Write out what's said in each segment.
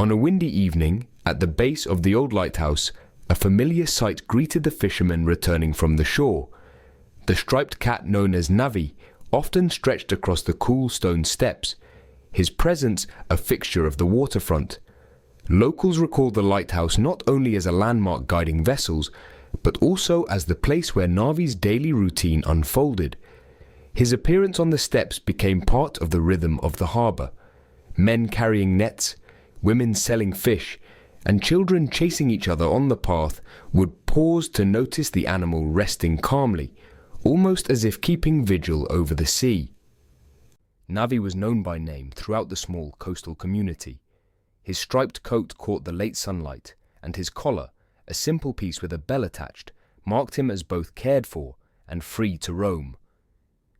On a windy evening, at the base of the old lighthouse, a familiar sight greeted the fishermen returning from the shore. The striped cat known as Navi often stretched across the cool stone steps, his presence a fixture of the waterfront. Locals recalled the lighthouse not only as a landmark guiding vessels, but also as the place where Navi's daily routine unfolded. His appearance on the steps became part of the rhythm of the harbour. Men carrying nets, women selling fish, and children chasing each other on the path would pause to notice the animal resting calmly, almost as if keeping vigil over the sea. Navi was known by name throughout the small coastal community. His striped coat caught the late sunlight, and his collar, a simple piece with a bell attached, marked him as both cared for and free to roam.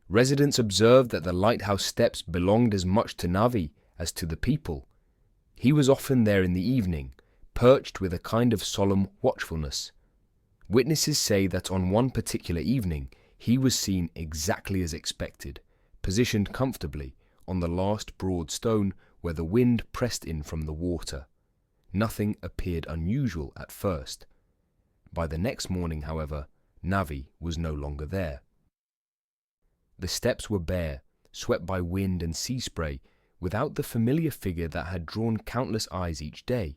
Residents observed that the lighthouse steps belonged as much to Navi as to the people. He was often there in the evening, perched with a kind of solemn watchfulness. Witnesses say that on one particular evening he was seen exactly as expected, positioned comfortably on the last broad stone where the wind pressed in from the water. Nothing appeared unusual at first. By the next morning, however, Navi was no longer there. The steps were bare, swept by wind and sea spray, without the familiar figure that had drawn countless eyes each day.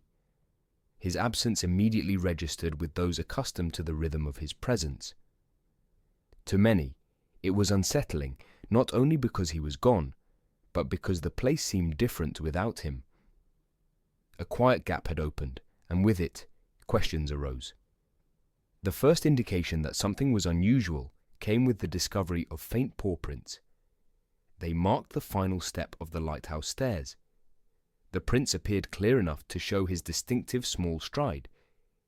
His absence immediately registered with those accustomed to the rhythm of his presence. To many, it was unsettling, not only because he was gone, but because the place seemed different without him. A quiet gap had opened, and with it, questions arose. The first indication that something was unusual came with the discovery of faint paw prints. They marked the final step of the lighthouse stairs. The prints appeared clear enough to show his distinctive small stride,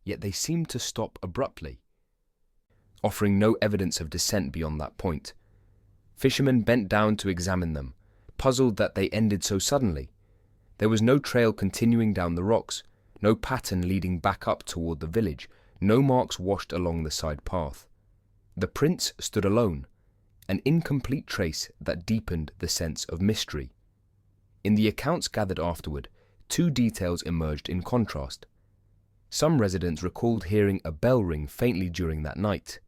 yet they seemed to stop abruptly, offering no evidence of descent beyond that point. Fishermen bent down to examine them, puzzled that they ended so suddenly. There was no trail continuing down the rocks, no pattern leading back up toward the village, no marks washed along the side path. The prints stood alone, an incomplete trace that deepened the sense of mystery. In the accounts gathered afterward, two details emerged in contrast. Some residents recalled hearing a bell ring faintly during that night.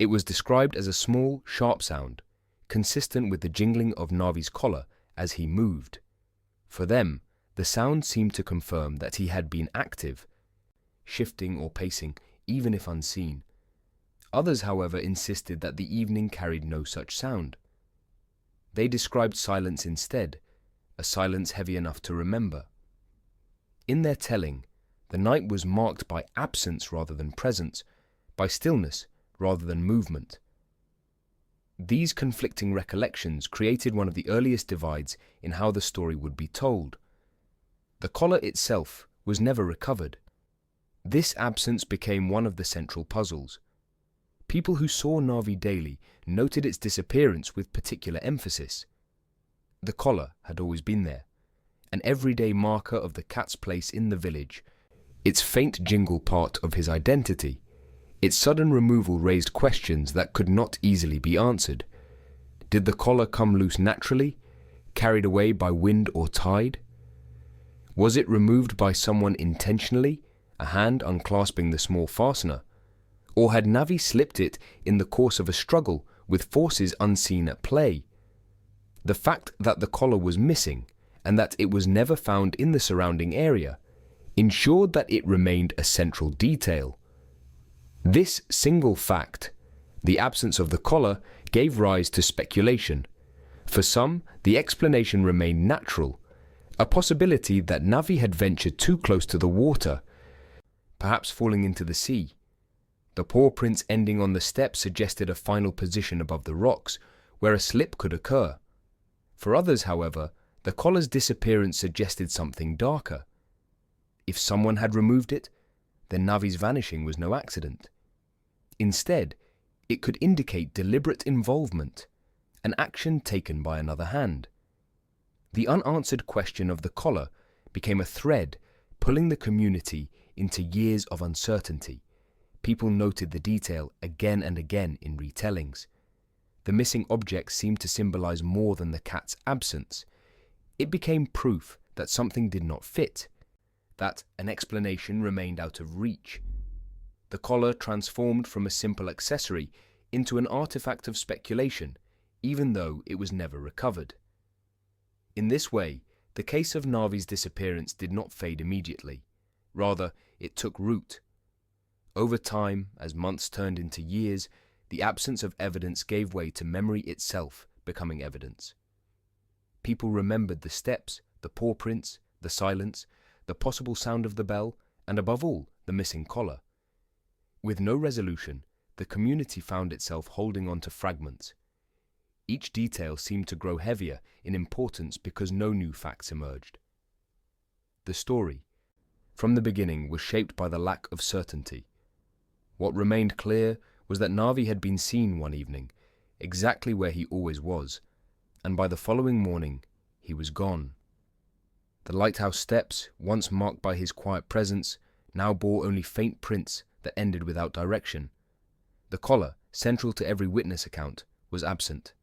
It was described as a small, sharp sound, consistent with the jingling of Navi's collar as he moved. For them, the sound seemed to confirm that he had been active, shifting or pacing, even if unseen. Others, however, insisted that the evening carried no such sound. They described silence instead, a silence heavy enough to remember. In their telling, the night was marked by absence rather than presence, by stillness rather than movement. These conflicting recollections created one of the earliest divides in how the story would be told. The collar itself was never recovered. This absence became one of the central puzzles. People who saw Navi daily noted its disappearance with particular emphasis. The collar had always been there, an everyday marker of the cat's place in the village, its faint jingle part of his identity. Its sudden removal raised questions that could not easily be answered. Did the collar come loose naturally, carried away by wind or tide? Was it removed by someone intentionally, a hand unclasping the small fastener? Or had Navi slipped it in the course of a struggle with forces unseen at play? The fact that the collar was missing, and that it was never found in the surrounding area, ensured that it remained a central detail. This single fact, the absence of the collar, gave rise to speculation. For some, the explanation remained natural, a possibility that Navi had ventured too close to the water, perhaps falling into the sea. The paw prints ending on the steps suggested a final position above the rocks, where a slip could occur. For others, however, the collar's disappearance suggested something darker. If someone had removed it, then Navi's vanishing was no accident. Instead, it could indicate deliberate involvement, an action taken by another hand. The unanswered question of the collar became a thread pulling the community into years of uncertainty. People noted the detail again and again in retellings. The missing object seemed to symbolize more than the cat's absence. It became proof that something did not fit, that an explanation remained out of reach. The collar transformed from a simple accessory into an artifact of speculation, even though it was never recovered. In this way, the case of Navi's disappearance did not fade immediately. Rather, it took root. Over time, as months turned into years, the absence of evidence gave way to memory itself becoming evidence. People remembered the steps, the paw prints, the silence, the possible sound of the bell, and above all, the missing collar. With no resolution, the community found itself holding on to fragments. Each detail seemed to grow heavier in importance because no new facts emerged. The story, from the beginning, was shaped by the lack of certainty. What remained clear was that Navi had been seen one evening, exactly where he always was, and by the following morning, he was gone. The Lighthouse Steps, once marked by his quiet presence, now bore only faint prints that ended without direction. The collar, central to every witness account, was absent.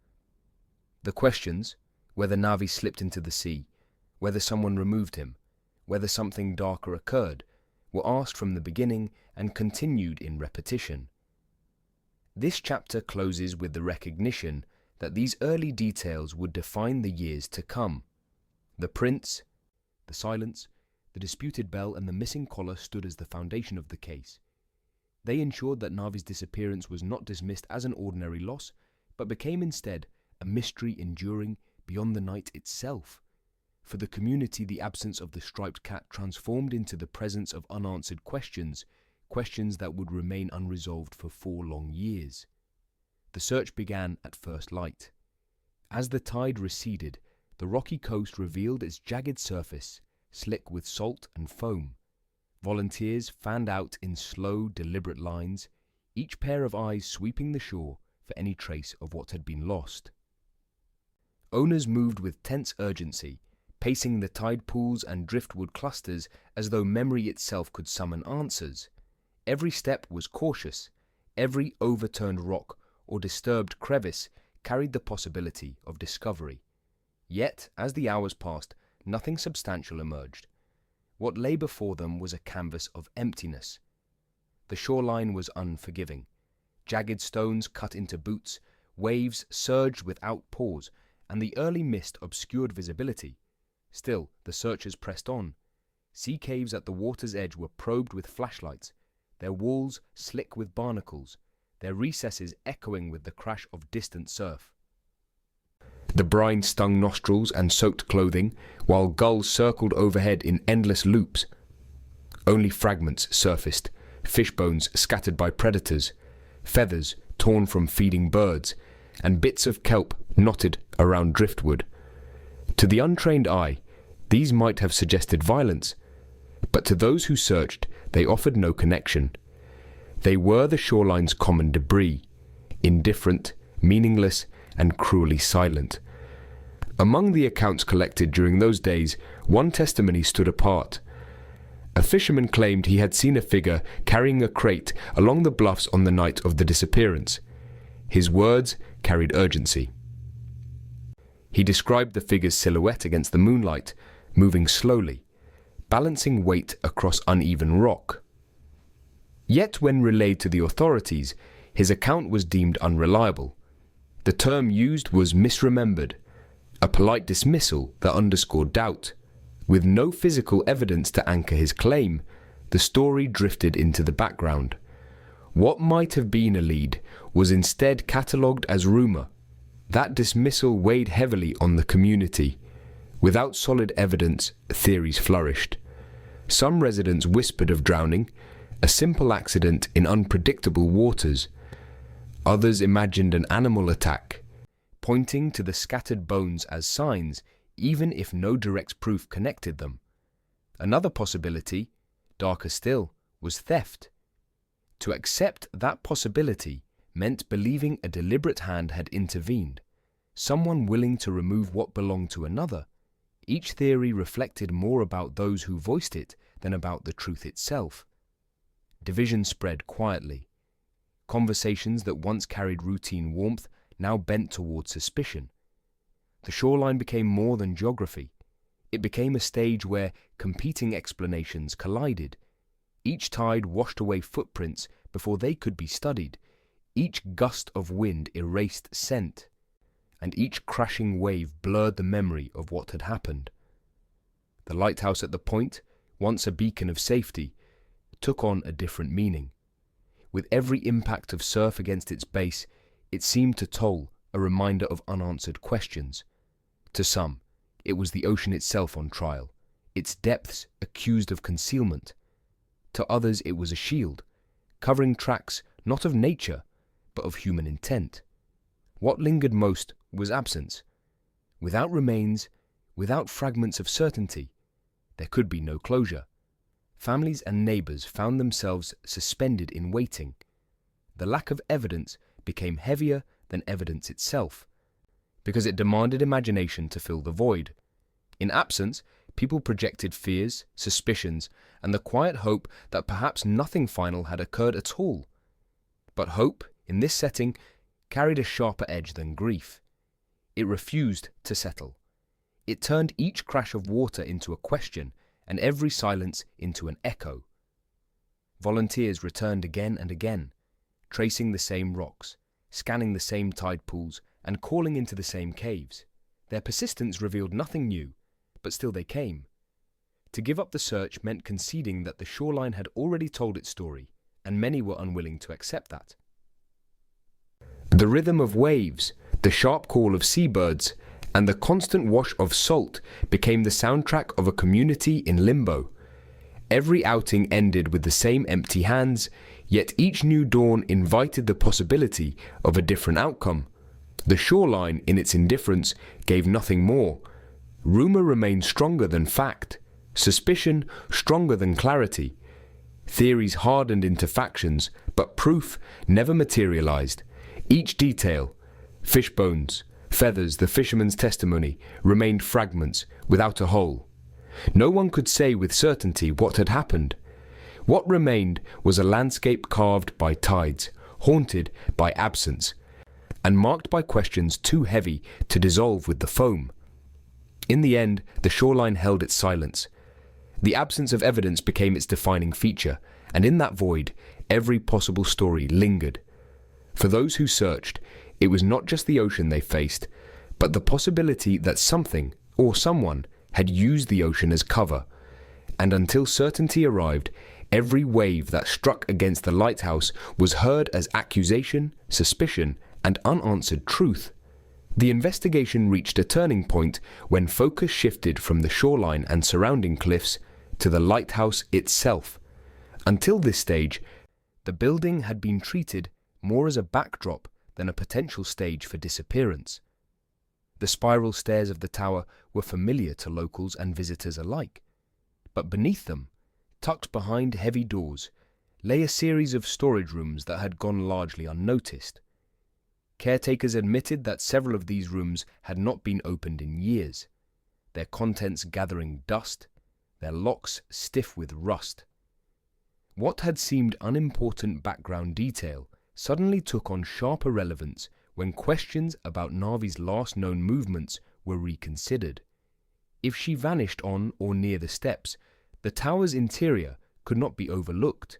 The questions, whether Navi slipped into the sea, whether someone removed him, whether something darker occurred, were asked from the beginning and continued in repetition. This chapter closes with the recognition that these early details would define the years to come. The prints, the silence, the disputed bell, and the missing collar stood as the foundation of the case. They ensured that Navi's disappearance was not dismissed as an ordinary loss, but became instead a mystery enduring beyond the night itself. For the community, the absence of the striped cat transformed into the presence of unanswered questions, questions that would remain unresolved for 4 long years. The search began at first light. As the tide receded, the rocky coast revealed its jagged surface, slick with salt and foam. Volunteers fanned out in slow, deliberate lines, each pair of eyes sweeping the shore for any trace of what had been lost. Owners moved with tense urgency, pacing the tide pools and driftwood clusters as though memory itself could summon answers. Every step was cautious. Every overturned rock or disturbed crevice carried the possibility of discovery. Yet, as the hours passed, nothing substantial emerged. What lay before them was a canvas of emptiness. The shoreline was unforgiving. Jagged stones cut into boots, waves surged without pause, and the early mist obscured visibility. Still, the searchers pressed on. Sea caves at the water's edge were probed with flashlights, their walls slick with barnacles, their recesses echoing with the crash of distant surf. The brine stung nostrils and soaked clothing, while gulls circled overhead in endless loops. Only fragments surfaced, fish bones scattered by predators, feathers torn from feeding birds, and bits of kelp knotted around driftwood. To the untrained eye, these might have suggested violence, but to those who searched, they offered no connection. They were the shoreline's common debris, indifferent, meaningless, and cruelly silent. Among the accounts collected during those days, one testimony stood apart. A fisherman claimed he had seen a figure carrying a crate along the bluffs on the night of the disappearance. His words carried urgency. He described the figure's silhouette against the moonlight, moving slowly, balancing weight across uneven rock. Yet when relayed to the authorities, his account was deemed unreliable. The term used was misremembered, a polite dismissal that underscored doubt. With no physical evidence to anchor his claim, the story drifted into the background. What might have been a lead was instead catalogued as rumor. That dismissal weighed heavily on the community. Without solid evidence, theories flourished. Some residents whispered of drowning, a simple accident in unpredictable waters. Others imagined an animal attack, pointing to the scattered bones as signs, even if no direct proof connected them. Another possibility, darker still, was theft. To accept that possibility meant believing a deliberate hand had intervened, someone willing to remove what belonged to another. Each theory reflected more about those who voiced it than about the truth itself. Division spread quietly. Conversations that once carried routine warmth now bent toward suspicion. The shoreline became more than geography. It became a stage where competing explanations collided. Each tide washed away footprints before they could be studied. Each gust of wind erased scent, and each crashing wave blurred the memory of what had happened. The lighthouse at the point, once a beacon of safety, took on a different meaning. With every impact of surf against its base, it seemed to toll, a reminder of unanswered questions. To some, it was the ocean itself on trial, its depths accused of concealment. To others it was a shield, covering tracks not of nature, but of human intent. What lingered most was absence. Without remains, without fragments of certainty, there could be no closure. Families and neighbors found themselves suspended in waiting. The lack of evidence became heavier than evidence itself, because it demanded imagination to fill the void. In absence, people projected fears, suspicions, and the quiet hope that perhaps nothing final had occurred at all. But hope, in this setting, carried a sharper edge than grief. It refused to settle. It turned each crash of water into a question, and every silence into an echo. Volunteers returned again and again, tracing the same rocks, scanning the same tide pools, and calling into the same caves. Their persistence revealed nothing new, but still they came. To give up the search meant conceding that the shoreline had already told its story, and many were unwilling to accept that. The rhythm of waves, the sharp call of seabirds, and the constant wash of salt became the soundtrack of a community in limbo. Every outing ended with the same empty hands, yet each new dawn invited the possibility of a different outcome. The shoreline, in its indifference, gave nothing more. Rumor remained stronger than fact, suspicion stronger than clarity. Theories hardened into factions, but proof never materialized. Each detail, fish bones, feathers, the fisherman's testimony, remained fragments without a whole. No one could say with certainty what had happened. What remained was a landscape carved by tides, haunted by absence, and marked by questions too heavy to dissolve with the foam. In the end, the shoreline held its silence. The absence of evidence became its defining feature, and in that void, every possible story lingered. For those who searched, it was not just the ocean they faced, but the possibility that something, or someone, had used the ocean as cover. And until certainty arrived, every wave that struck against the lighthouse was heard as accusation, suspicion, and unanswered truth. The investigation reached a turning point when focus shifted from the shoreline and surrounding cliffs to the lighthouse itself. Until this stage, the building had been treated more as a backdrop than a potential stage for disappearance. The spiral stairs of the tower were familiar to locals and visitors alike, but beneath them, tucked behind heavy doors, lay a series of storage rooms that had gone largely unnoticed. Caretakers admitted that several of these rooms had not been opened in years, their contents gathering dust, their locks stiff with rust. What had seemed unimportant background detail suddenly took on sharper relevance when questions about Navi's last known movements were reconsidered. If she vanished on or near the steps, the tower's interior could not be overlooked.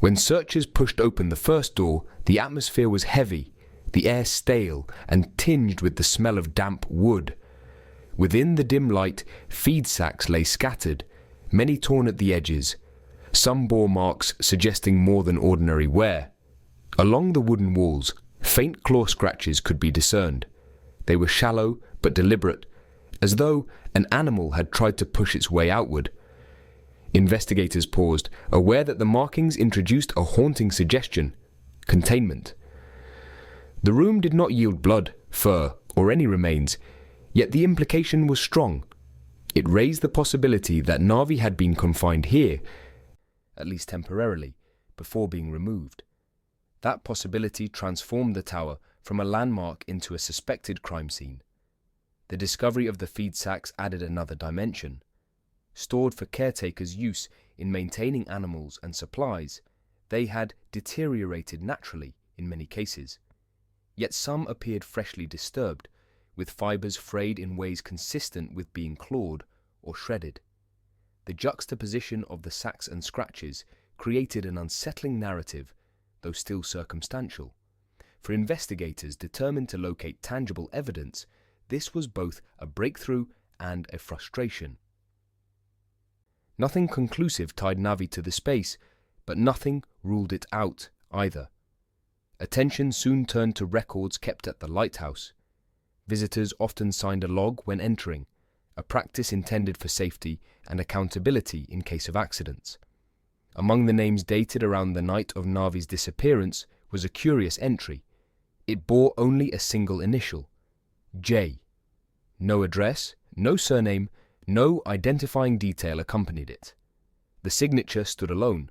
When searchers pushed open the first door, the atmosphere was heavy, the air stale and tinged with the smell of damp wood. Within the dim light, feed sacks lay scattered, many torn at the edges. Some bore marks suggesting more than ordinary wear. Along the wooden walls, faint claw scratches could be discerned. They were shallow but deliberate, as though an animal had tried to push its way outward. Investigators paused, aware that the markings introduced a haunting suggestion: containment. The room did not yield blood, fur, or any remains, yet the implication was strong. It raised the possibility that Navi had been confined here, at least temporarily, before being removed. That possibility transformed the tower from a landmark into a suspected crime scene. The discovery of the feed sacks added another dimension. Stored for caretakers' use in maintaining animals and supplies, they had deteriorated naturally in many cases. Yet some appeared freshly disturbed, with fibers frayed in ways consistent with being clawed or shredded. The juxtaposition of the sacks and scratches created an unsettling narrative, though still circumstantial. For investigators determined to locate tangible evidence, this was both a breakthrough and a frustration. Nothing conclusive tied Navi to the space, but nothing ruled it out either. Attention soon turned to records kept at the lighthouse. Visitors often signed a log when entering, a practice intended for safety and accountability in case of accidents. Among the names dated around the night of Navi's disappearance was a curious entry. It bore only a single initial, J. No address, no surname, no identifying detail accompanied it. The signature stood alone,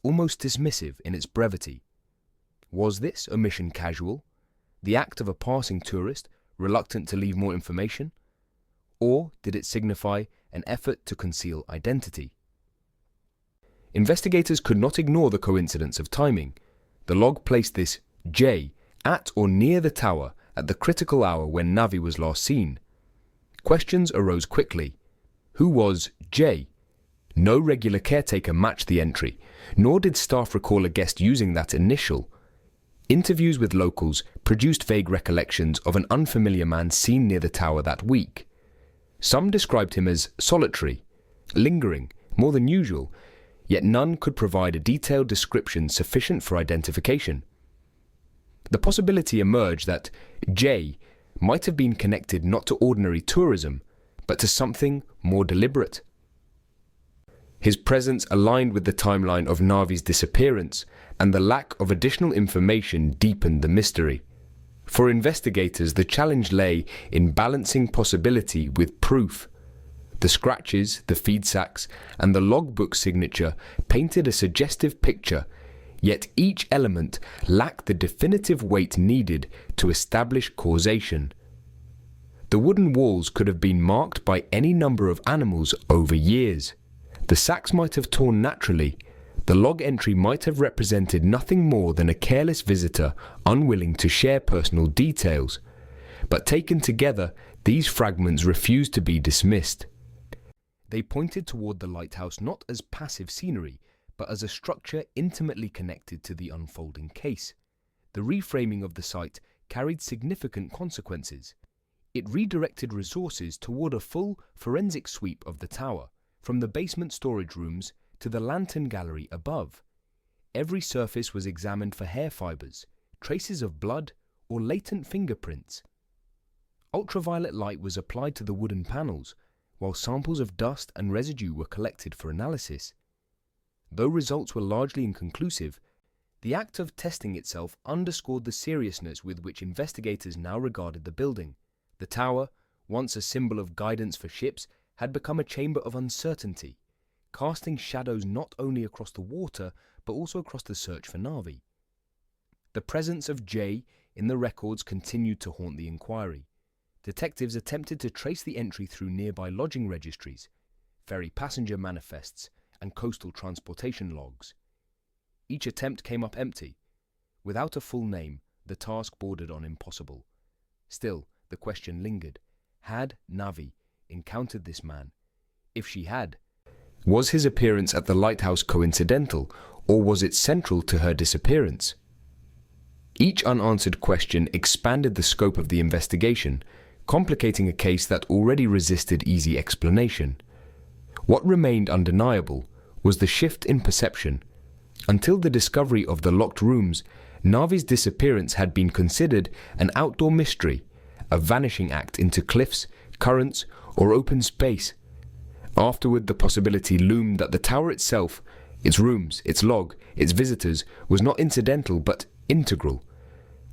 almost dismissive in its brevity. Was this omission casual, the act of a passing tourist reluctant to leave more information? Or did it signify an effort to conceal identity? Investigators could not ignore the coincidence of timing. The log placed this J at or near the tower at the critical hour when Navi was last seen. Questions arose quickly. Who was J? No regular caretaker matched the entry, nor did staff recall a guest using that initial. Interviews with locals produced vague recollections of an unfamiliar man seen near the tower that week. Some described him as solitary, lingering, more than usual, yet none could provide a detailed description sufficient for identification. The possibility emerged that J might have been connected not to ordinary tourism, but to something more deliberate. His presence aligned with the timeline of Navi's disappearance, and the lack of additional information deepened the mystery. For investigators, the challenge lay in balancing possibility with proof. The scratches, the feed sacks, and the logbook signature painted a suggestive picture, yet each element lacked the definitive weight needed to establish causation. The wooden walls could have been marked by any number of animals over years. The sacks might have torn naturally. The log entry might have represented nothing more than a careless visitor unwilling to share personal details. But taken together, these fragments refused to be dismissed. They pointed toward the lighthouse not as passive scenery, but as a structure intimately connected to the unfolding case. The reframing of the site carried significant consequences. It redirected resources toward a full forensic sweep of the tower, from the basement storage rooms to the lantern gallery above. Every surface was examined for hair fibers, traces of blood, or latent fingerprints. Ultraviolet light was applied to the wooden panels, while samples of dust and residue were collected for analysis. Though results were largely inconclusive, the act of testing itself underscored the seriousness with which investigators now regarded the building. The tower, once a symbol of guidance for ships, had become a chamber of uncertainty, casting shadows not only across the water, but also across the search for Navi. The presence of J in the records continued to haunt the inquiry. Detectives attempted to trace the entry through nearby lodging registries, ferry passenger manifests, and coastal transportation logs. Each attempt came up empty. Without a full name, the task bordered on impossible. Still, the question lingered. Had Navi encountered this man? If she had, was his appearance at the lighthouse coincidental, or was it central to her disappearance? Each unanswered question expanded the scope of the investigation, complicating a case that already resisted easy explanation. What remained undeniable was the shift in perception. Until the discovery of the locked rooms, Navi's disappearance had been considered an outdoor mystery, a vanishing act into cliffs, currents, or open space. Afterward, the possibility loomed that the tower itself, its rooms, its log, its visitors, was not incidental but integral.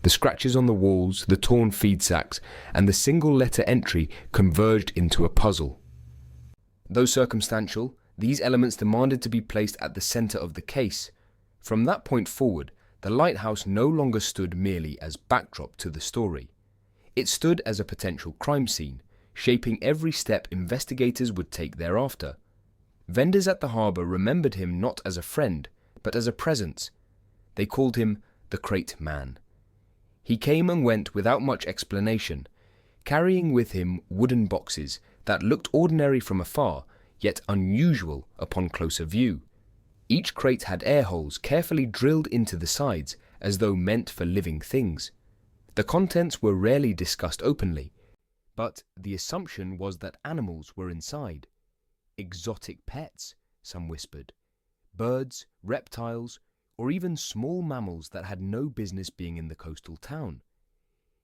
The scratches on the walls, the torn feed sacks, and the single-letter entry converged into a puzzle. Though circumstantial, these elements demanded to be placed at the center of the case. From that point forward, the lighthouse no longer stood merely as backdrop to the story. It stood as a potential crime scene, shaping every step investigators would take thereafter. Vendors at the harbour remembered him not as a friend, but as a presence. They called him the Crate Man. He came and went without much explanation, carrying with him wooden boxes that looked ordinary from afar, yet unusual upon closer view. Each crate had air holes carefully drilled into the sides, as though meant for living things. The contents were rarely discussed openly, but the assumption was that animals were inside. Exotic pets, some whispered. Birds, reptiles, or even small mammals that had no business being in the coastal town.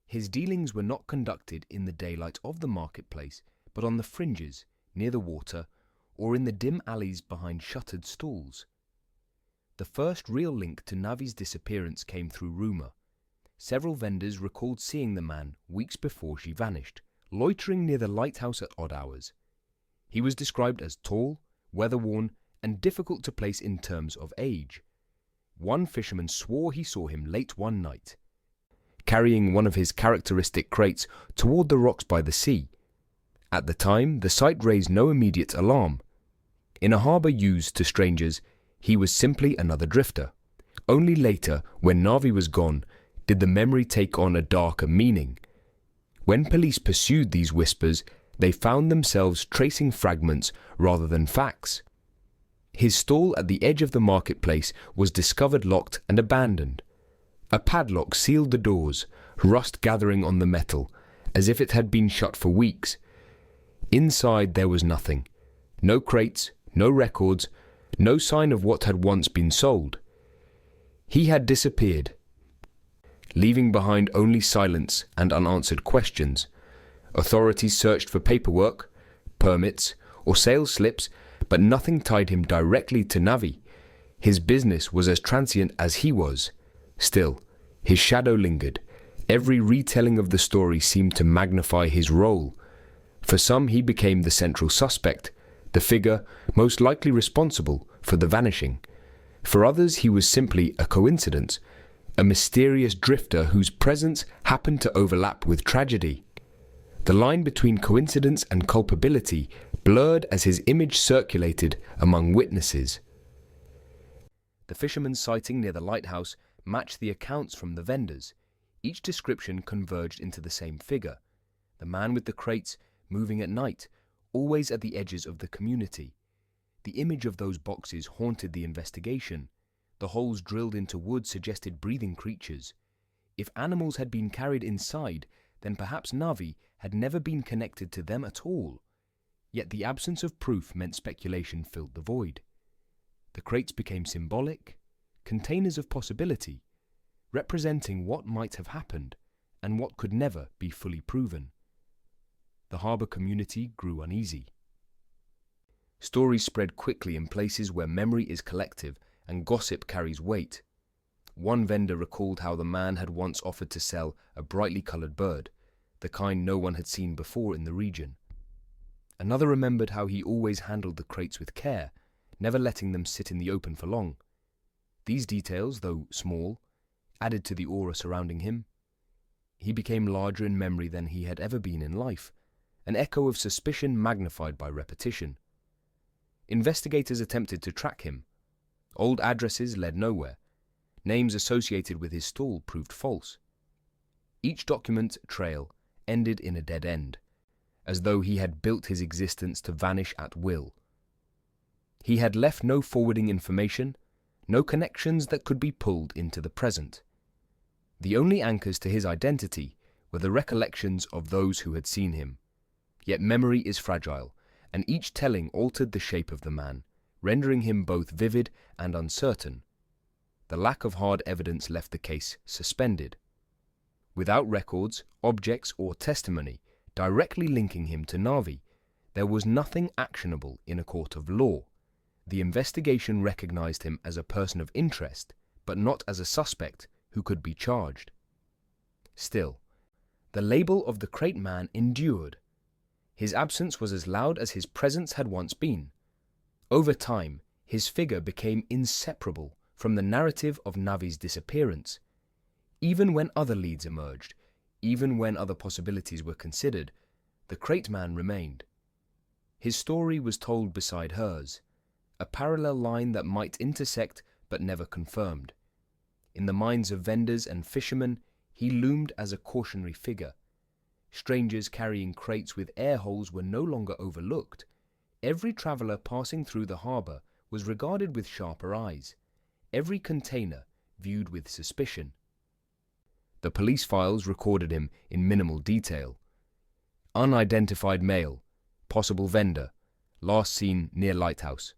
His dealings were not conducted in the daylight of the marketplace, but on the fringes, near the water, or in the dim alleys behind shuttered stalls. The first real link to Navi's disappearance came through rumour. Several vendors recalled seeing the man weeks before she vanished, loitering near the lighthouse at odd hours. He was described as tall, weather-worn, and difficult to place in terms of age. One fisherman swore he saw him late one night, carrying one of his characteristic crates toward the rocks by the sea. At the time, the sight raised no immediate alarm. In a harbour used to strangers, he was simply another drifter. Only later, when Navi was gone, did the memory take on a darker meaning. When police pursued these whispers, they found themselves tracing fragments rather than facts. His stall at the edge of the marketplace was discovered locked and abandoned. A padlock sealed the doors, rust gathering on the metal, as if it had been shut for weeks. Inside there was nothing. No crates, no records, no sign of what had once been sold. He had disappeared, leaving behind only silence and unanswered questions. Authorities searched for paperwork, permits, or sales slips, but nothing tied him directly to Navi. His business was as transient as he was. Still, his shadow lingered. Every retelling of the story seemed to magnify his role. For some, he became the central suspect, the figure most likely responsible for the vanishing. For others, he was simply a coincidence, a mysterious drifter whose presence happened to overlap with tragedy. The line between coincidence and culpability blurred as his image circulated among witnesses. The fisherman's sighting near the lighthouse matched the accounts from the vendors. Each description converged into the same figure: the man with the crates, moving at night, always at the edges of the community. The image of those boxes haunted the investigation. The holes drilled into wood suggested breathing creatures. If animals had been carried inside, then perhaps Navi had never been connected to them at all. Yet the absence of proof meant speculation filled the void. The crates became symbolic, containers of possibility, representing what might have happened and what could never be fully proven. The harbour community grew uneasy. Stories spread quickly in places where memory is collective and gossip carries weight. One vendor recalled how the man had once offered to sell a brightly coloured bird, the kind no one had seen before in the region. Another remembered how he always handled the crates with care, never letting them sit in the open for long. These details, though small, added to the aura surrounding him. He became larger in memory than he had ever been in life, an echo of suspicion magnified by repetition. Investigators attempted to track him. Old addresses led nowhere. Names associated with his stall proved false. Each document trail ended in a dead end, as though he had built his existence to vanish at will. He had left no forwarding information, no connections that could be pulled into the present. The only anchors to his identity were the recollections of those who had seen him. Yet memory is fragile, and each telling altered the shape of the man, rendering him both vivid and uncertain. The lack of hard evidence left the case suspended. Without records, objects, or testimony directly linking him to Navi, there was nothing actionable in a court of law. The investigation recognized him as a person of interest, but not as a suspect who could be charged. Still, the label of the crate man endured. His absence was as loud as his presence had once been. Over time, his figure became inseparable from the narrative of Navi's disappearance. Even when other leads emerged, even when other possibilities were considered, the crate man remained. His story was told beside hers, a parallel line that might intersect but never confirmed. In the minds of vendors and fishermen, he loomed as a cautionary figure, Strangers carrying crates with air holes were no longer overlooked. Every traveller passing through the harbour was regarded with sharper eyes. Every container viewed with suspicion. The police files recorded him in minimal detail. Unidentified male, possible vendor, last seen near Lighthouse.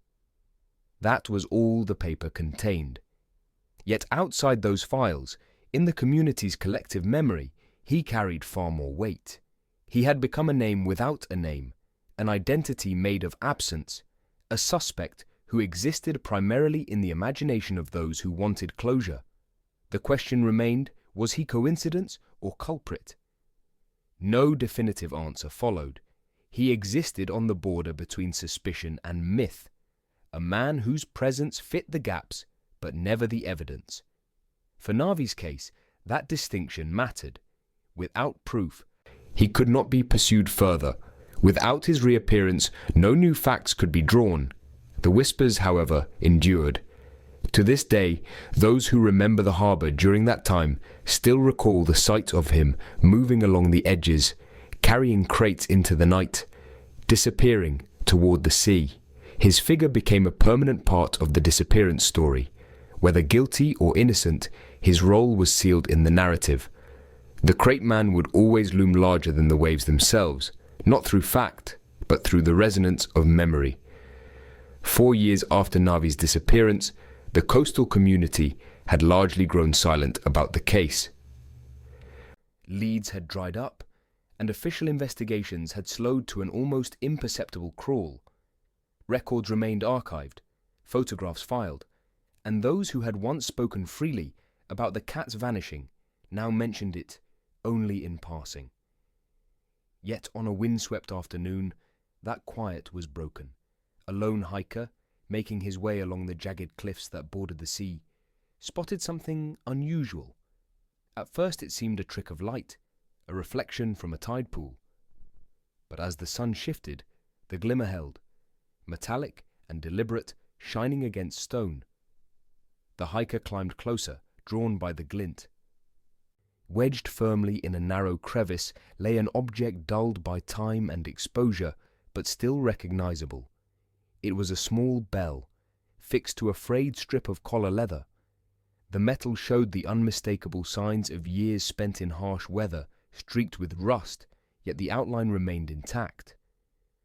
That was all the paper contained. Yet outside those files, in the community's collective memory, he carried far more weight. He had become a name without a name, an identity made of absence, a suspect who existed primarily in the imagination of those who wanted closure. The question remained, was he coincidence or culprit? No definitive answer followed. He existed on the border between suspicion and myth, a man whose presence fit the gaps but never the evidence. For Navi's case, that distinction mattered. Without proof, he could not be pursued further. Without his reappearance, no new facts could be drawn. The whispers, however, endured. To this day, those who remember the harbour during that time still recall the sight of him moving along the edges, carrying crates into the night, disappearing toward the sea. His figure became a permanent part of the disappearance story. Whether guilty or innocent, his role was sealed in the narrative. The crate man would always loom larger than the waves themselves, not through fact, but through the resonance of memory. 4 years after Navi's disappearance, the coastal community had largely grown silent about the case. Leads had dried up, and official investigations had slowed to an almost imperceptible crawl. Records remained archived, photographs filed, and those who had once spoken freely about the cat's vanishing now mentioned it only in passing. Yet on a windswept afternoon, that quiet was broken. A lone hiker, making his way along the jagged cliffs that bordered the sea, spotted something unusual. At first it seemed a trick of light, a reflection from a tide pool. But as the sun shifted, the glimmer held, metallic and deliberate, shining against stone. The hiker climbed closer, drawn by the glint. Wedged firmly in a narrow crevice lay an object dulled by time and exposure, but still recognizable. It was a small bell, fixed to a frayed strip of collar leather. The metal showed the unmistakable signs of years spent in harsh weather, streaked with rust, yet the outline remained intact.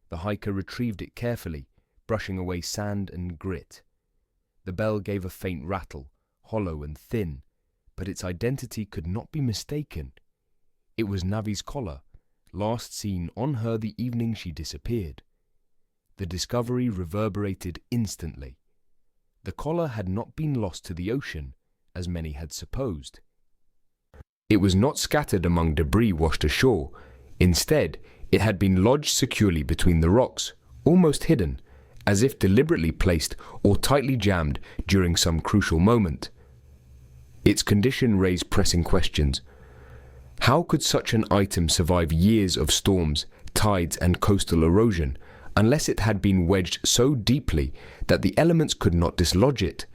The hiker retrieved it carefully, brushing away sand and grit. The bell gave a faint rattle, hollow and thin, but its identity could not be mistaken. It was Navi's collar, last seen on her the evening she disappeared. The discovery reverberated instantly. The collar had not been lost to the ocean, as many had supposed. It was not scattered among debris washed ashore. Instead, it had been lodged securely between the rocks, almost hidden, as if deliberately placed or tightly jammed during some crucial moment. Its condition raised pressing questions. How could such an item survive years of storms, tides, and coastal erosion, unless it had been wedged so deeply that the elements could not dislodge it?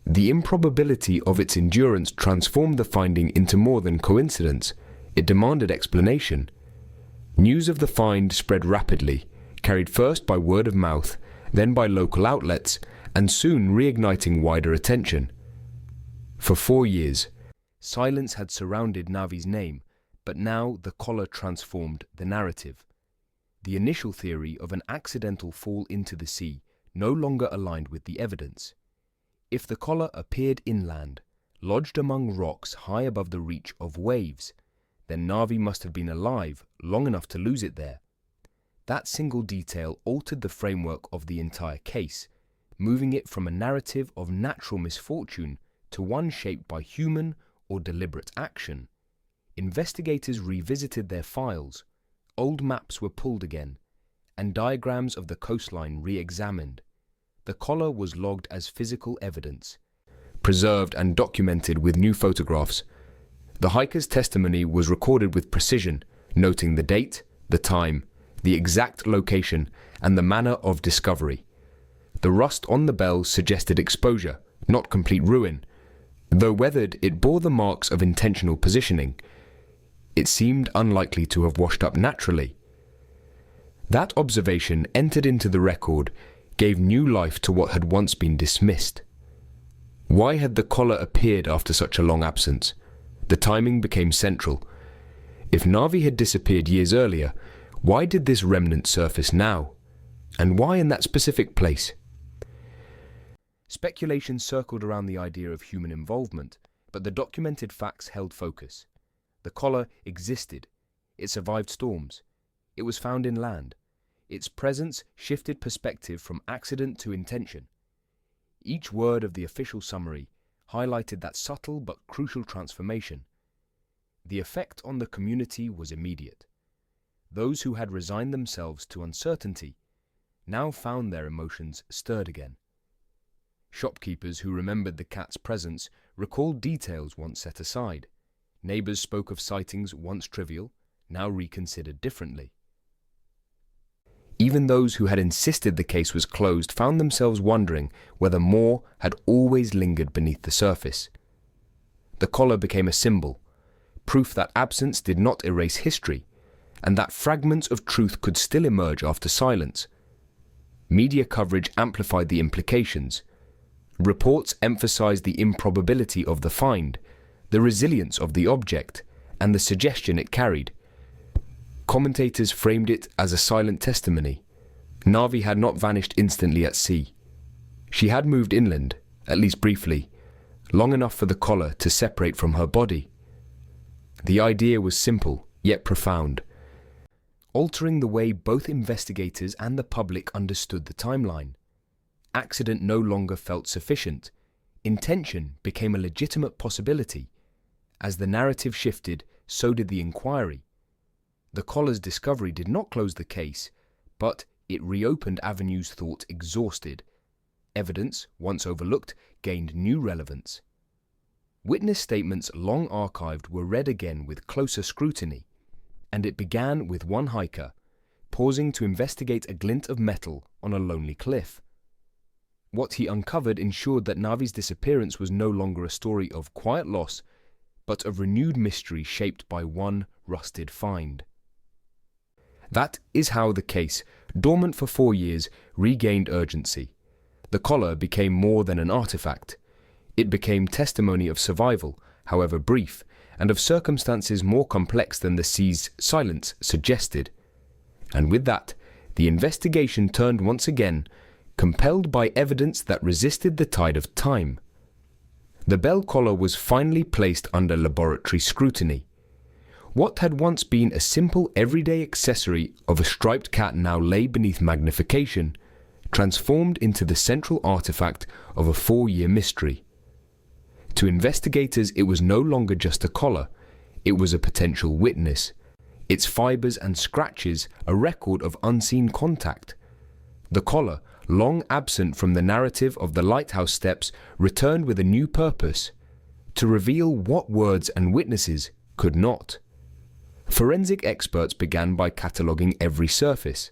The improbability of its endurance transformed the finding into more than coincidence. It demanded explanation. News of the find spread rapidly, carried first by word of mouth, then by local outlets, and soon reigniting wider attention. For 4 years, silence had surrounded Navi's name, but now the collar transformed the narrative. The initial theory of an accidental fall into the sea no longer aligned with the evidence. If the collar appeared inland, lodged among rocks high above the reach of waves, then Navi must have been alive long enough to lose it there. That single detail altered the framework of the entire case, moving it from a narrative of natural misfortune to one shaped by human or deliberate action. Investigators revisited their files, old maps were pulled again, and diagrams of the coastline re-examined. The collar was logged as physical evidence, preserved and documented with new photographs. The hiker's testimony was recorded with precision, noting the date, the time, the exact location, and the manner of discovery. The rust on the bell suggested exposure, not complete ruin. Though weathered, it bore the marks of intentional positioning. it seemed unlikely to have washed up naturally. That observation entered into the record, gave new life to what had once been dismissed. Why had the collar appeared after such a long absence? The timing became central. If Navi had disappeared years earlier, why did this remnant surface now? And why in that specific place? Speculation circled around the idea of human involvement, but the documented facts held focus. The collar existed. It survived storms. It was found inland. Its presence shifted perspective from accident to intention. Each word of the official summary highlighted that subtle but crucial transformation. The effect on the community was immediate. Those who had resigned themselves to uncertainty now found their emotions stirred again. Shopkeepers who remembered the cat's presence recalled details once set aside. Neighbors spoke of sightings once trivial, now reconsidered differently. Even those who had insisted the case was closed found themselves wondering whether more had always lingered beneath the surface. The collar became a symbol, proof that absence did not erase history, and that fragments of truth could still emerge after silence. Media coverage amplified the implications. Reports emphasized the improbability of the find, the resilience of the object, and the suggestion it carried. Commentators framed it as a silent testimony. Navi had not vanished instantly at sea. She had moved inland, at least briefly, long enough for the collar to separate from her body. The idea was simple, yet profound, altering the way both investigators and the public understood the timeline. Accident no longer felt sufficient. Intention became a legitimate possibility. As the narrative shifted, so did the inquiry. The collar's discovery did not close the case, but it reopened avenues thought exhausted. Evidence, once overlooked, gained new relevance. Witness statements long archived were read again with closer scrutiny, and it began with one hiker, pausing to investigate a glint of metal on a lonely cliff. What he uncovered ensured that Navi's disappearance was no longer a story of quiet loss, but of renewed mystery shaped by one rusted find. That is how the case, dormant for 4 years, regained urgency. The collar became more than an artifact. It became testimony of survival, however brief, and of circumstances more complex than the sea's silence suggested. And with that, the investigation turned once again, compelled by evidence that resisted the tide of time. The bell collar was finally placed under laboratory scrutiny. What had once been a simple everyday accessory of a striped cat now lay beneath magnification, transformed into the central artifact of a 4-year mystery. To investigators, it was no longer just a collar, it was a potential witness. Its fibers and scratches a record of unseen contact. The collar, long absent from the narrative of the Lighthouse Steps, returned with a new purpose: to reveal what words and witnesses could not. Forensic experts began by cataloguing every surface.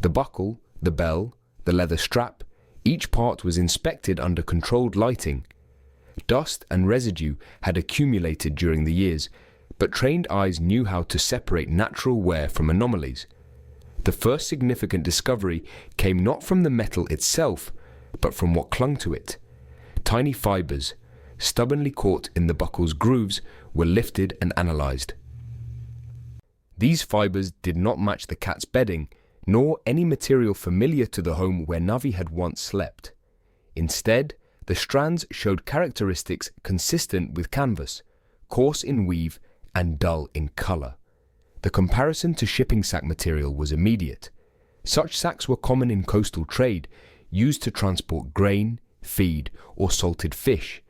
The buckle, the bell, the leather strap, each part was inspected under controlled lighting. Dust and residue had accumulated during the years, but trained eyes knew how to separate natural wear from anomalies. The first significant discovery came not from the metal itself, but from what clung to it. Tiny fibers, stubbornly caught in the buckle's grooves, were lifted and analyzed. These fibers did not match the cat's bedding, nor any material familiar to the home where Navi had once slept. Instead, the strands showed characteristics consistent with canvas, coarse in weave and dull in color. The comparison to shipping sack material was immediate. Such sacks were common in coastal trade, used to transport grain, feed, or salted fish.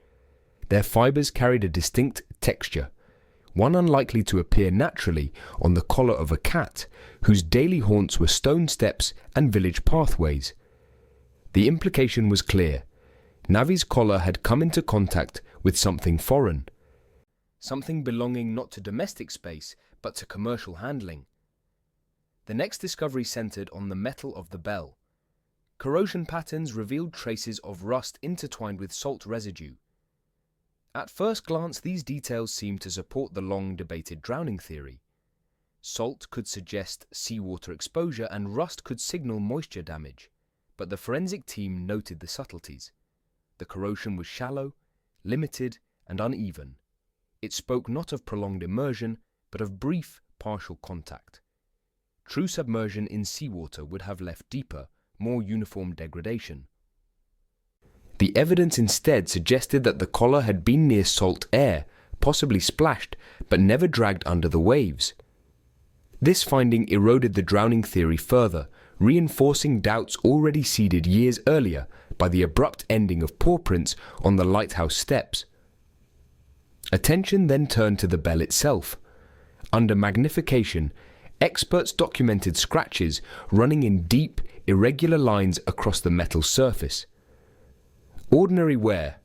Their fibers carried a distinct texture, one unlikely to appear naturally on the collar of a cat whose daily haunts were stone steps and village pathways. The implication was clear. Navi's collar had come into contact with something foreign, something belonging not to domestic space but to commercial handling. The next discovery centered on the metal of the bell. Corrosion patterns revealed traces of rust intertwined with salt residue. At first glance, these details seem to support the long-debated drowning theory. Salt could suggest seawater exposure and rust could signal moisture damage, but the forensic team noted the subtleties. The corrosion was shallow, limited, and uneven. It spoke not of prolonged immersion, but of brief, partial contact. True submersion in seawater would have left deeper, more uniform degradation. The evidence instead suggested that the collar had been near salt air, possibly splashed, but never dragged under the waves. This finding eroded the drowning theory further, reinforcing doubts already seeded years earlier by the abrupt ending of paw prints on the Lighthouse Steps. Attention then turned to the bell itself. Under magnification, experts documented scratches running in deep, irregular lines across the metal surface. Ordinary wear,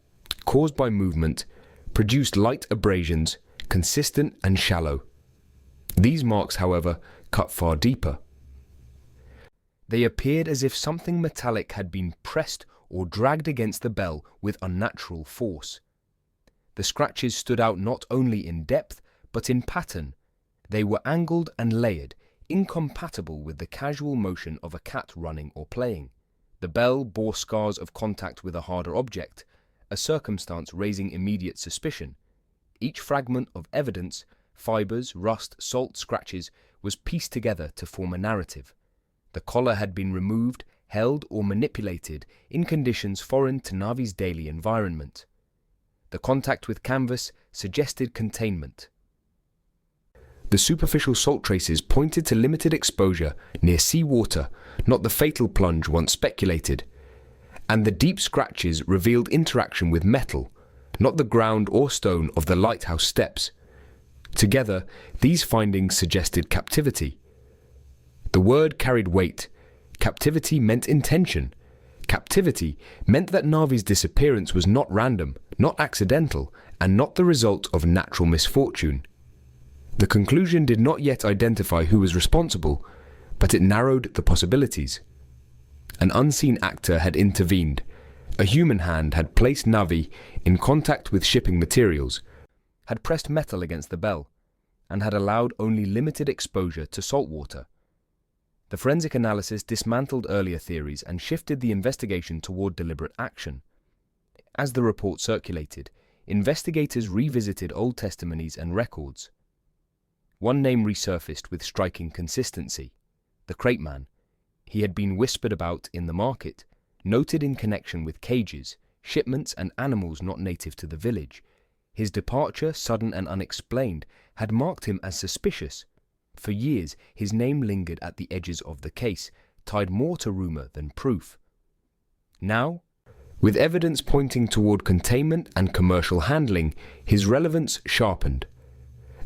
caused by movement, produced light abrasions, consistent and shallow. These marks, however, cut far deeper. They appeared as if something metallic had been pressed or dragged against the bell with unnatural force. The scratches stood out not only in depth, but in pattern. They were angled and layered, incompatible with the casual motion of a cat running or playing. The bell bore scars of contact with a harder object, a circumstance raising immediate suspicion. Each fragment of evidence, fibers, rust, salt, scratches, was pieced together to form a narrative. The collar had been removed, held, or manipulated in conditions foreign to Navi's daily environment. The contact with canvas suggested containment. The superficial salt traces pointed to limited exposure near seawater, not the fatal plunge once speculated. And the deep scratches revealed interaction with metal, not the ground or stone of the Lighthouse Steps. Together, these findings suggested captivity. The word carried weight. Captivity meant intention. Captivity meant that Navi's disappearance was not random, not accidental, and not the result of natural misfortune. The conclusion did not yet identify who was responsible, but it narrowed the possibilities. An unseen actor had intervened. A human hand had placed Navi in contact with shipping materials, had pressed metal against the bell, and had allowed only limited exposure to salt water. The forensic analysis dismantled earlier theories and shifted the investigation toward deliberate action. As the report circulated, investigators revisited old testimonies and records. One name resurfaced with striking consistency: the crate man. He had been whispered about in the market, noted in connection with cages, shipments, and animals not native to the village. His departure, sudden and unexplained, had marked him as suspicious. For years, his name lingered at the edges of the case, tied more to rumor than proof. Now, with evidence pointing toward containment and commercial handling, his relevance sharpened.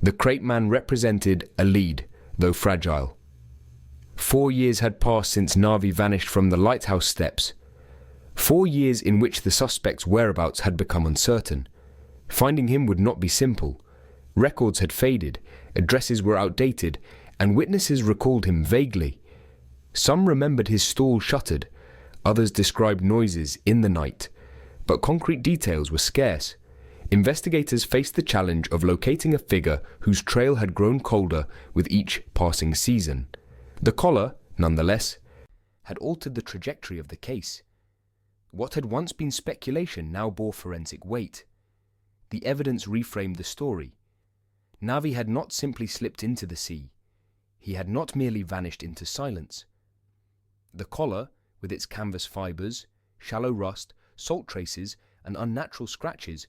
The crate man represented a lead, though fragile. 4 years had passed since Navi vanished from the Lighthouse Steps. 4 years in which the suspect's whereabouts had become uncertain. Finding him would not be simple. Records had faded, addresses were outdated, and witnesses recalled him vaguely. Some remembered his stall shuttered, others described noises in the night, but concrete details were scarce. Investigators faced the challenge of locating a figure whose trail had grown colder with each passing season. The collar, nonetheless, had altered the trajectory of the case. What had once been speculation now bore forensic weight. The evidence reframed the story. Navi had not simply slipped into the sea. He had not merely vanished into silence. The collar, with its canvas fibers, shallow rust, salt traces, and unnatural scratches,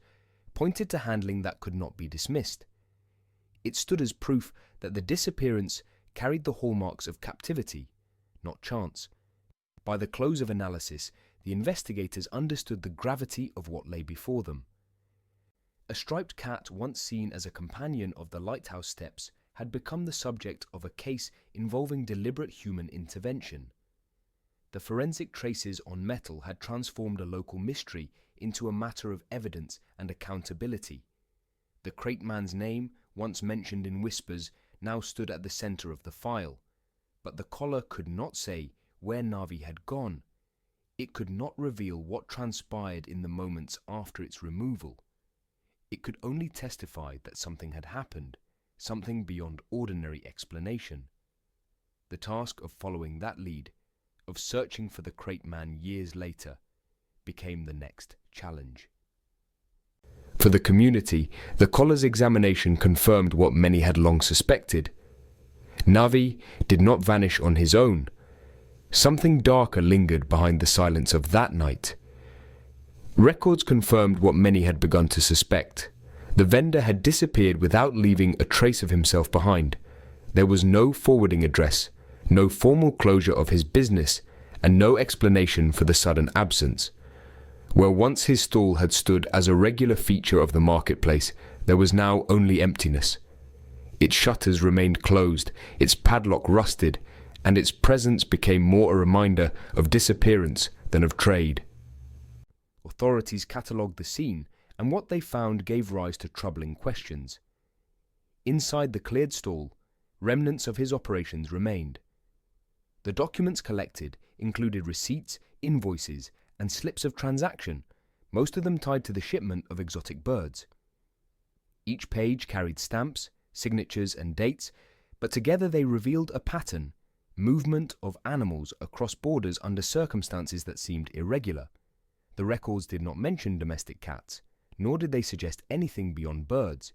pointed to handling that could not be dismissed. It stood as proof that the disappearance carried the hallmarks of captivity, not chance. By the close of analysis, the investigators understood the gravity of what lay before them. A striped cat, once seen as a companion of the Lighthouse Steps, had become the subject of a case involving deliberate human intervention. The forensic traces on metal had transformed a local mystery into a matter of evidence and accountability. The crate man's name, once mentioned in whispers, now stood at the center of the file. But the collar could not say where Navi had gone. It could not reveal what transpired in the moments after its removal. it could only testify that something had happened, something beyond ordinary explanation. The task of following that lead, of searching for the crate man years later, became the next challenge. For the community, the collar's examination confirmed what many had long suspected. Navi did not vanish on his own. Something darker lingered behind the silence of that night. Records confirmed what many had begun to suspect. The vendor had disappeared without leaving a trace of himself behind. There was no forwarding address, no formal closure of his business, and no explanation for the sudden absence. Where once his stall had stood as a regular feature of the marketplace, there was now only emptiness. Its shutters remained closed, its padlock rusted, and its presence became more a reminder of disappearance than of trade. Authorities catalogued the scene, and what they found gave rise to troubling questions. Inside the cleared stall, remnants of his operations remained. The documents collected included receipts, invoices, and slips of transaction, most of them tied to the shipment of exotic birds. Each page carried stamps, signatures, and dates, but together they revealed a pattern, movement of animals across borders under circumstances that seemed irregular. The records did not mention domestic cats, nor did they suggest anything beyond birds,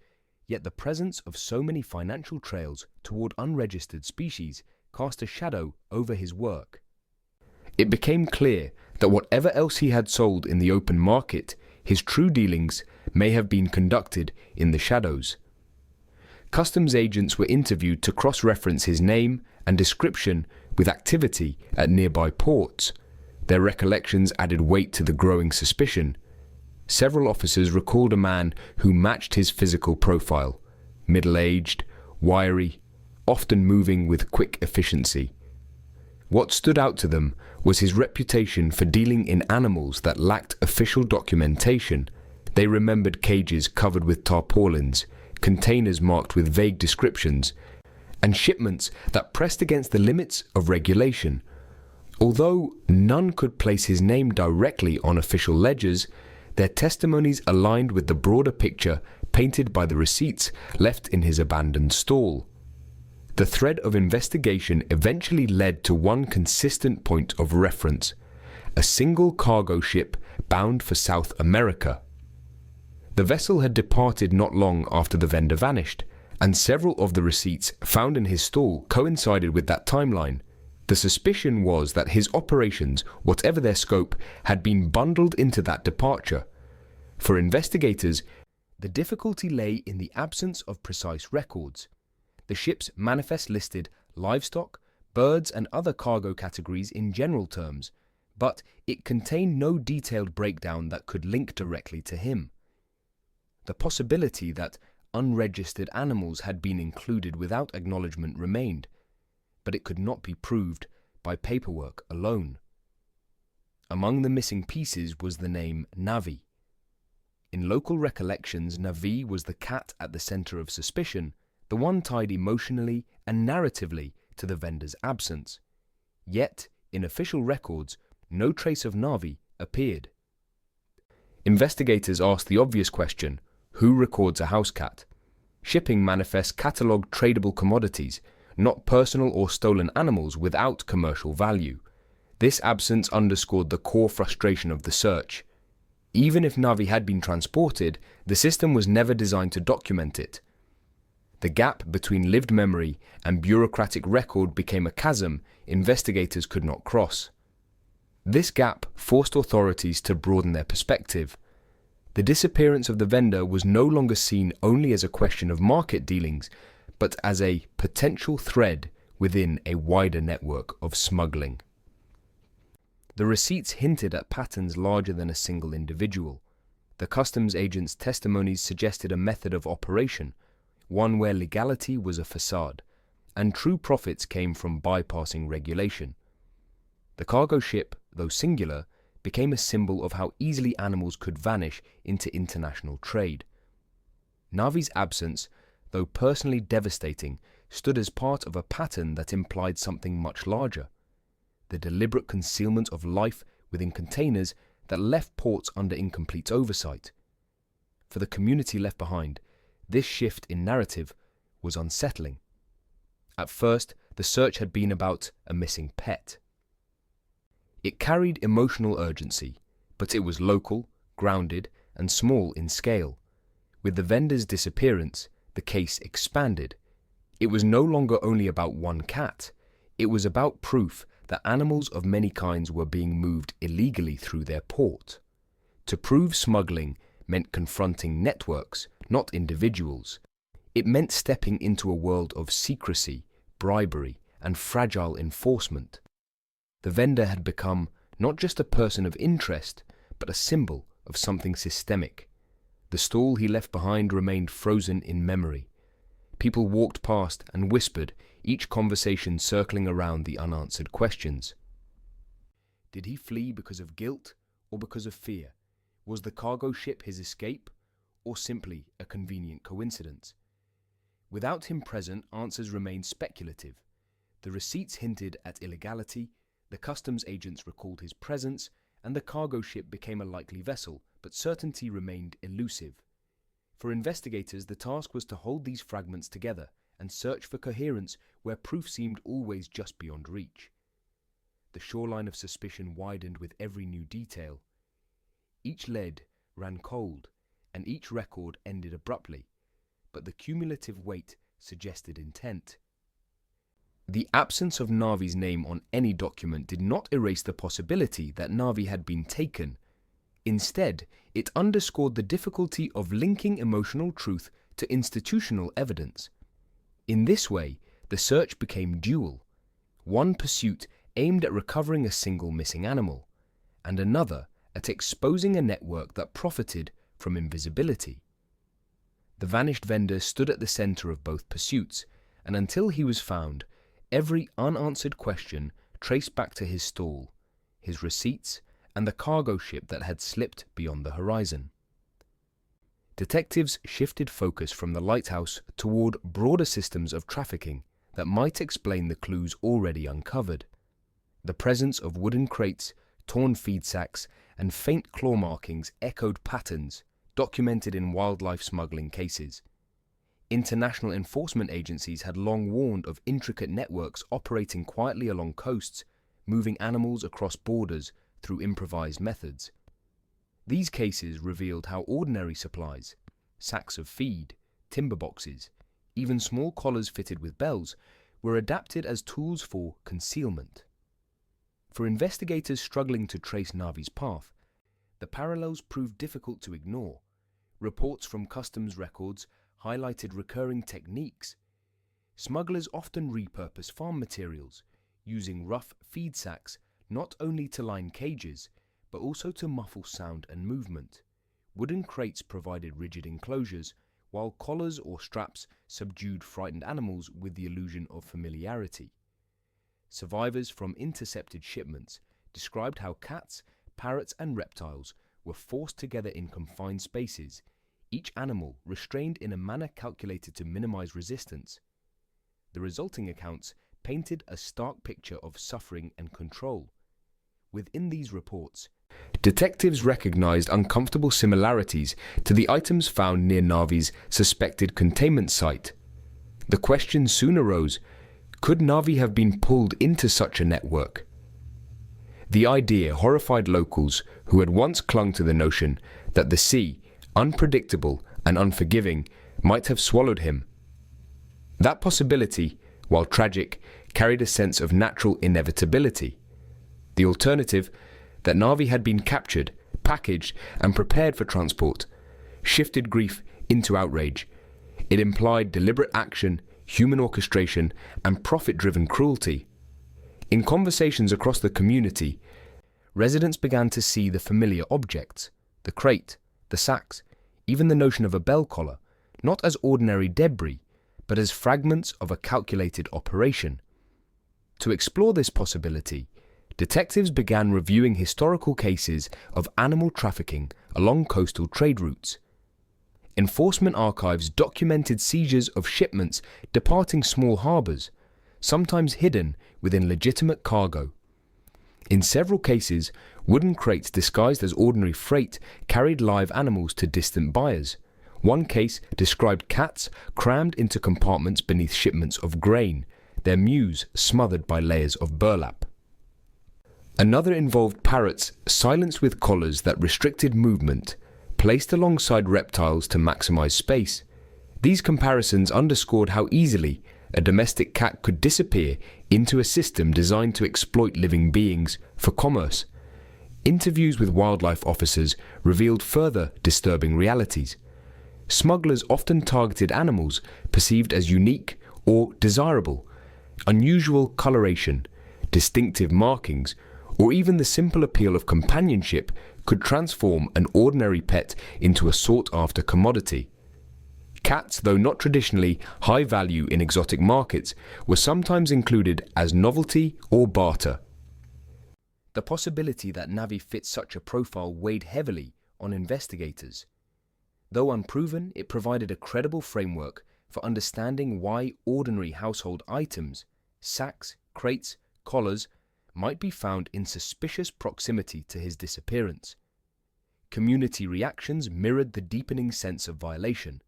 yet the presence of so many financial trails toward unregistered species cast a shadow over his work. It became clear that whatever else he had sold in the open market, his true dealings may have been conducted in the shadows. Customs agents were interviewed to cross-reference his name and description with activity at nearby ports. Their recollections added weight to the growing suspicion. Several officers recalled a man who matched his physical profile, middle-aged, wiry, often moving with quick efficiency. What stood out to them was his reputation for dealing in animals that lacked official documentation. They remembered cages covered with tarpaulins, containers marked with vague descriptions, and shipments that pressed against the limits of regulation. Although none could place his name directly on official ledgers, their testimonies aligned with the broader picture painted by the receipts left in his abandoned stall. The thread of investigation eventually led to one consistent point of reference: a single cargo ship bound for South America. The vessel had departed not long after the vendor vanished, and several of the receipts found in his stall coincided with that timeline. The suspicion was that his operations, whatever their scope, had been bundled into that departure. For investigators, the difficulty lay in the absence of precise records. The ship's manifest listed livestock, birds, and other cargo categories in general terms, but it contained no detailed breakdown that could link directly to him. The possibility that unregistered animals had been included without acknowledgement remained, but it could not be proved by paperwork alone. Among the missing pieces was the name Navi. In local recollections, Navi was the cat at the center of suspicion, the one tied emotionally and narratively to the vendor's absence. Yet, in official records, no trace of Navi appeared. Investigators asked the obvious question: who records a house cat? Shipping manifests catalogued tradable commodities, not personal or stolen animals without commercial value. This absence underscored the core frustration of the search. Even if Navi had been transported, the system was never designed to document it. The gap between lived memory and bureaucratic record became a chasm investigators could not cross. This gap forced authorities to broaden their perspective. The disappearance of the vendor was no longer seen only as a question of market dealings, but as a potential thread within a wider network of smuggling. The receipts hinted at patterns larger than a single individual. The customs agent's testimonies suggested a method of operation, one where legality was a facade, and true profits came from bypassing regulation. The cargo ship, though singular, became a symbol of how easily animals could vanish into international trade. Navi's absence, though personally devastating, stood as part of a pattern that implied something much larger: the deliberate concealment of life within containers that left ports under incomplete oversight. For the community left behind, this shift in narrative was unsettling. At first, the search had been about a missing pet. It carried emotional urgency, but it was local, grounded, and small in scale. With the vendor's disappearance, the case expanded. It was no longer only about one cat. It was about proof that animals of many kinds were being moved illegally through their port. To prove smuggling meant confronting networks, not individuals. It meant stepping into a world of secrecy, bribery, and fragile enforcement. The vendor had become not just a person of interest, but a symbol of something systemic. The stall he left behind remained frozen in memory. People walked past and whispered, each conversation circling around the unanswered questions. Did he flee because of guilt or because of fear? Was the cargo ship his escape, or simply a convenient coincidence? Without him present, answers remained speculative. The receipts hinted at illegality, the customs agents recalled his presence, and the cargo ship became a likely vessel, but certainty remained elusive. For investigators, the task was to hold these fragments together and search for coherence where proof seemed always just beyond reach. The shoreline of suspicion widened with every new detail. Each lead ran cold, and each record ended abruptly, but the cumulative weight suggested intent. The absence of Navi's name on any document did not erase the possibility that Navi had been taken. Instead, it underscored the difficulty of linking emotional truth to institutional evidence. In this way, the search became dual. One pursuit aimed at recovering a single missing animal, and another at exposing a network that profited from invisibility. The vanished vendor stood at the center of both pursuits, and until he was found, every unanswered question traced back to his stall, his receipts, and the cargo ship that had slipped beyond the horizon. Detectives shifted focus from the lighthouse toward broader systems of trafficking that might explain the clues already uncovered. The presence of wooden crates, torn feed sacks, and faint claw markings echoed patterns documented in wildlife smuggling cases. International enforcement agencies had long warned of intricate networks operating quietly along coasts, moving animals across borders through improvised methods. These cases revealed how ordinary supplies, sacks of feed, timber boxes, even small collars fitted with bells, were adapted as tools for concealment. For investigators struggling to trace Navi's path, the parallels proved difficult to ignore. Reports from customs records highlighted recurring techniques. Smugglers often repurpose farm materials, using rough feed sacks not only to line cages, but also to muffle sound and movement. Wooden crates provided rigid enclosures, while collars or straps subdued frightened animals with the illusion of familiarity. Survivors from intercepted shipments described how cats, parrots, and reptiles were forced together in confined spaces, each animal restrained in a manner calculated to minimize resistance. The resulting accounts painted a stark picture of suffering and control. Within these reports, detectives recognized uncomfortable similarities to the items found near Navi's suspected containment site. The question soon arose, could Navi have been pulled into such a network? The idea horrified locals who had once clung to the notion that the sea, unpredictable and unforgiving, might have swallowed him. That possibility, while tragic, carried a sense of natural inevitability. The alternative, that Navi had been captured, packaged, and prepared for transport, shifted grief into outrage. It implied deliberate action, human orchestration, and profit-driven cruelty. In conversations across the community, residents began to see the familiar objects, the crate, the sacks, even the notion of a bell collar, not as ordinary debris, but as fragments of a calculated operation. To explore this possibility, detectives began reviewing historical cases of animal trafficking along coastal trade routes. Enforcement archives documented seizures of shipments departing small harbors, sometimes hidden within legitimate cargo. In several cases, wooden crates disguised as ordinary freight carried live animals to distant buyers. One case described cats crammed into compartments beneath shipments of grain, their mews smothered by layers of burlap. Another involved parrots silenced with collars that restricted movement, placed alongside reptiles to maximize space. These comparisons underscored how easily a domestic cat could disappear into a system designed to exploit living beings for commerce. Interviews with wildlife officers revealed further disturbing realities. Smugglers often targeted animals perceived as unique or desirable. Unusual coloration, distinctive markings, or even the simple appeal of companionship could transform an ordinary pet into a sought-after commodity. Cats, though not traditionally high value in exotic markets, were sometimes included as novelty or barter. The possibility that Navi fits such a profile weighed heavily on investigators. Though unproven, it provided a credible framework for understanding why ordinary household items, sacks, crates, collars, might be found in suspicious proximity to his disappearance. Community reactions mirrored the deepening sense of violation.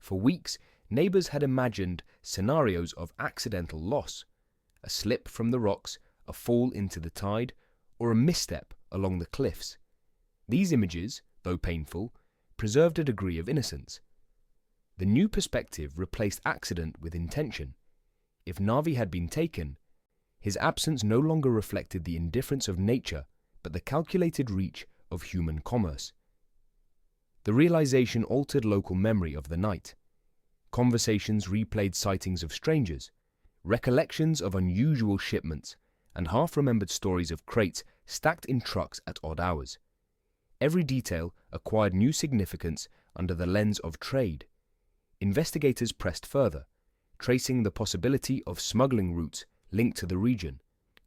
For weeks, neighbors had imagined scenarios of accidental loss, a slip from the rocks, a fall into the tide, or a misstep along the cliffs. These images, though painful, preserved a degree of innocence. The new perspective replaced accident with intention. If Navi had been taken, his absence no longer reflected the indifference of nature, but the calculated reach of human commerce. The realization altered local memory of the night. Conversations replayed sightings of strangers, recollections of unusual shipments, and half-remembered stories of crates stacked in trucks at odd hours. Every detail acquired new significance under the lens of trade. Investigators pressed further, tracing the possibility of smuggling routes linked to the region.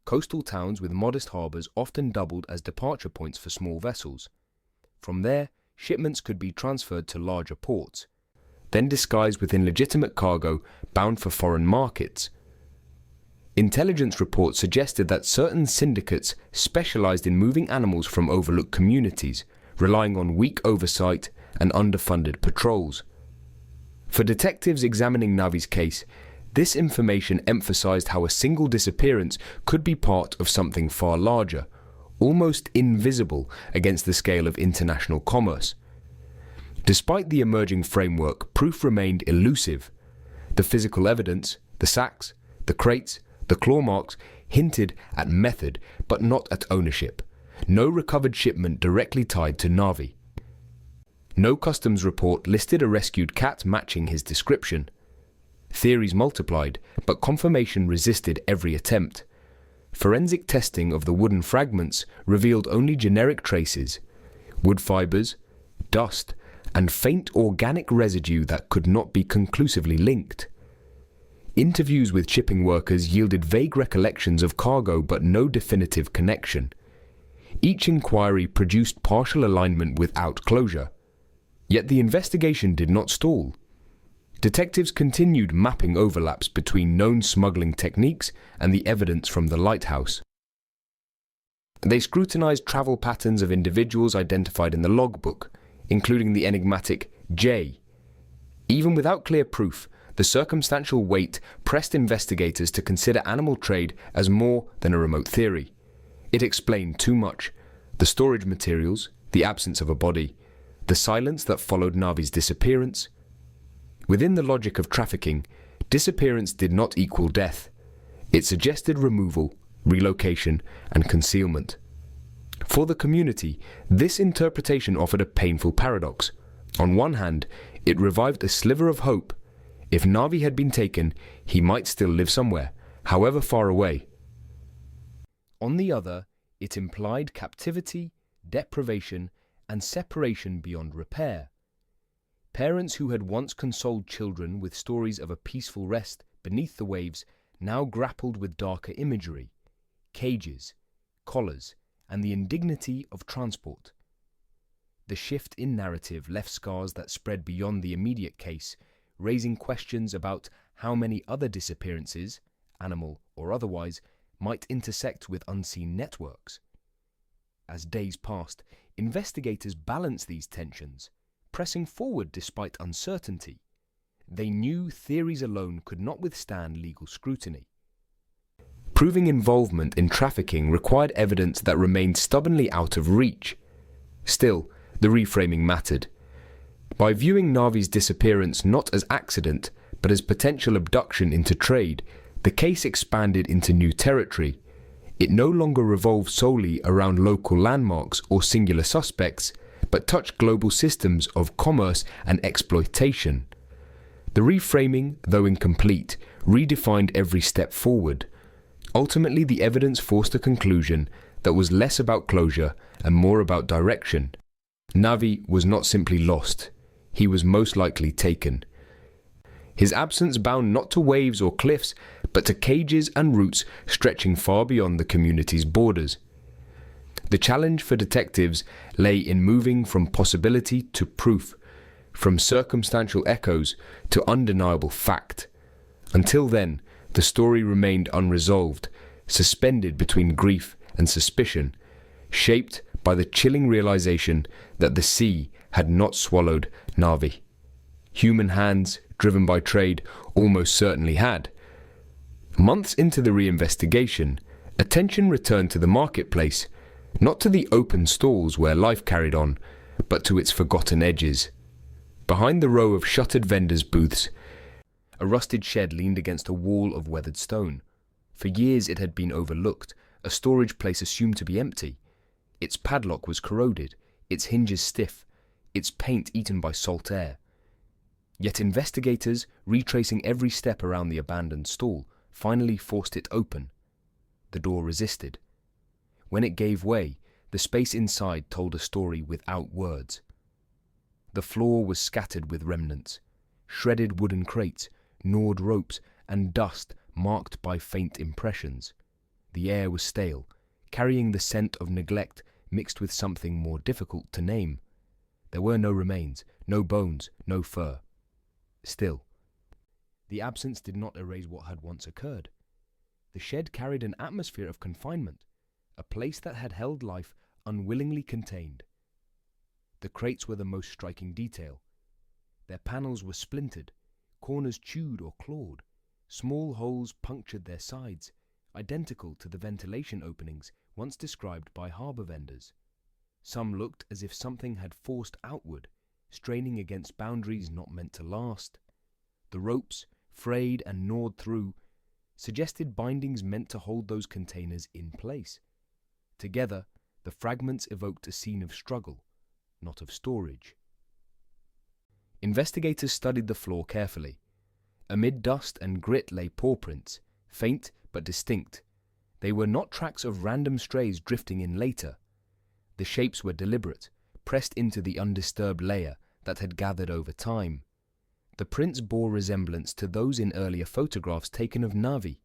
Coastal towns with modest harbors often doubled as departure points for small vessels. From there, shipments could be transferred to larger ports, then disguised within legitimate cargo bound for foreign markets. Intelligence reports suggested that certain syndicates specialized in moving animals from overlooked communities, relying on weak oversight and underfunded patrols. For detectives examining Navi's case, this information emphasized how a single disappearance could be part of something far larger, almost invisible against the scale of international commerce. Despite the emerging framework, proof remained elusive. The physical evidence, the sacks, the crates, the claw marks, hinted at method but not at ownership. No recovered shipment directly tied to Navi. No customs report listed a rescued cat matching his description. Theories multiplied, but confirmation resisted every attempt. Forensic testing of the wooden fragments revealed only generic traces, wood fibers, dust, and faint organic residue that could not be conclusively linked. Interviews with shipping workers yielded vague recollections of cargo but no definitive connection. Each inquiry produced partial alignment without closure. Yet the investigation did not stall. Detectives continued mapping overlaps between known smuggling techniques and the evidence from the lighthouse. They scrutinized travel patterns of individuals identified in the logbook, including the enigmatic J. Even without clear proof, the circumstantial weight pressed investigators to consider animal trade as more than a remote theory. It explained too much: the storage materials, the absence of a body, the silence that followed Navi's disappearance. Within the logic of trafficking, disappearance did not equal death. It suggested removal, relocation, and concealment. For the community, this interpretation offered a painful paradox. On one hand, it revived a sliver of hope. If Navi had been taken, he might still live somewhere, however far away. On the other, it implied captivity, deprivation, and separation beyond repair. Parents who had once consoled children with stories of a peaceful rest beneath the waves now grappled with darker imagery, cages, collars, and the indignity of transport. The shift in narrative left scars that spread beyond the immediate case, raising questions about how many other disappearances, animal or otherwise, might intersect with unseen networks. As days passed, investigators balanced these tensions, pressing forward despite uncertainty. They knew theories alone could not withstand legal scrutiny. Proving involvement in trafficking required evidence that remained stubbornly out of reach. Still, the reframing mattered. By viewing Navi's disappearance not as accident, but as potential abduction into trade, the case expanded into new territory. It no longer revolved solely around local landmarks or singular suspects, but touched global systems of commerce and exploitation. The reframing, though incomplete, redefined every step forward. Ultimately, the evidence forced a conclusion that was less about closure and more about direction. Navi was not simply lost, he was most likely taken. His absence bound not to waves or cliffs, but to cages and routes stretching far beyond the community's borders. The challenge for detectives lay in moving from possibility to proof, from circumstantial echoes to undeniable fact. Until then, the story remained unresolved, suspended between grief and suspicion, shaped by the chilling realization that the sea had not swallowed Navi. Human hands, driven by trade, almost certainly had. Months into the reinvestigation, attention returned to the marketplace, not to the open stalls where life carried on, but to its forgotten edges. Behind the row of shuttered vendors' booths, a rusted shed leaned against a wall of weathered stone. For years it had been overlooked, a storage place assumed to be empty. Its padlock was corroded, its hinges stiff, its paint eaten by salt air. Yet investigators, retracing every step around the abandoned stall, finally forced it open. The door resisted. When it gave way, the space inside told a story without words. The floor was scattered with remnants, shredded wooden crates, gnawed ropes, and dust marked by faint impressions. The air was stale, carrying the scent of neglect mixed with something more difficult to name. There were no remains, no bones, no fur. Still, the absence did not erase what had once occurred. The shed carried an atmosphere of confinement, a place that had held life unwillingly contained. The crates were the most striking detail. Their panels were splintered, corners chewed or clawed, small holes punctured their sides, identical to the ventilation openings once described by harbour vendors. Some looked as if something had forced outward, straining against boundaries not meant to last. The ropes, frayed and gnawed through, suggested bindings meant to hold those containers in place. Together, the fragments evoked a scene of struggle, not of storage. Investigators studied the floor carefully. Amid dust and grit lay paw prints, faint but distinct. They were not tracks of random strays drifting in later. The shapes were deliberate, pressed into the undisturbed layer that had gathered over time. The prints bore resemblance to those in earlier photographs taken of Navi.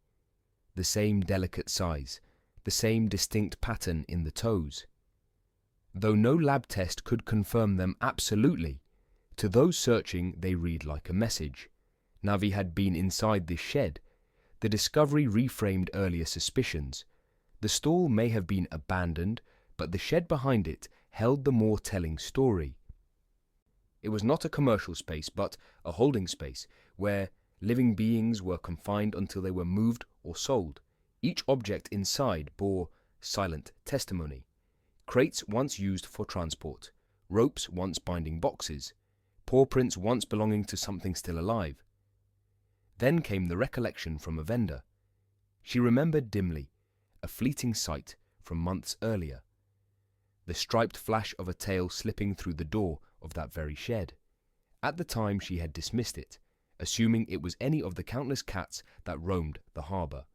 The same delicate size, the same distinct pattern in the toes. Though no lab test could confirm them absolutely, to those searching they read like a message. Navi had been inside this shed. The discovery reframed earlier suspicions. The stall may have been abandoned, but the shed behind it held the more telling story. It was not a commercial space, but a holding space, where living beings were confined until they were moved or sold. Each object inside bore silent testimony. Crates once used for transport, ropes once binding boxes, paw prints once belonging to something still alive. Then came the recollection from a vendor. She remembered dimly, a fleeting sight from months earlier. The striped flash of a tail slipping through the door of that very shed. At the time she had dismissed it, assuming it was any of the countless cats that roamed the harbour.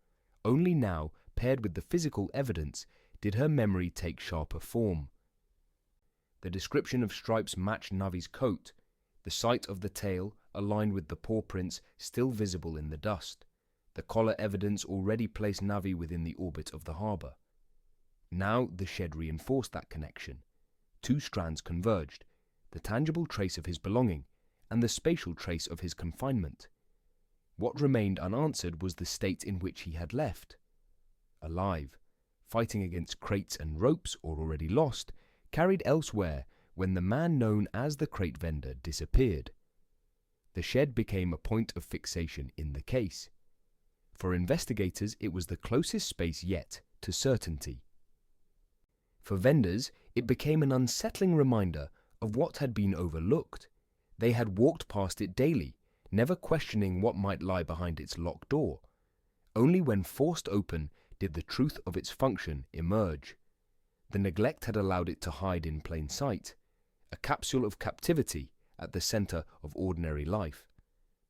Only now, paired with the physical evidence, did her memory take sharper form. The description of stripes matched Navi's coat, the sight of the tail aligned with the paw prints still visible in the dust. The collar evidence already placed Navi within the orbit of the harbour. Now the shed reinforced that connection. Two strands converged, the tangible trace of his belonging and the spatial trace of his confinement. What remained unanswered was the state in which he had left. Alive, fighting against crates and ropes or already lost, carried elsewhere when the man known as the crate vendor disappeared. The shed became a point of fixation in the case. For investigators, it was the closest space yet to certainty. For vendors, it became an unsettling reminder of what had been overlooked. They had walked past it daily, never questioning what might lie behind its locked door. Only when forced open did the truth of its function emerge. The neglect had allowed it to hide in plain sight, a capsule of captivity at the center of ordinary life.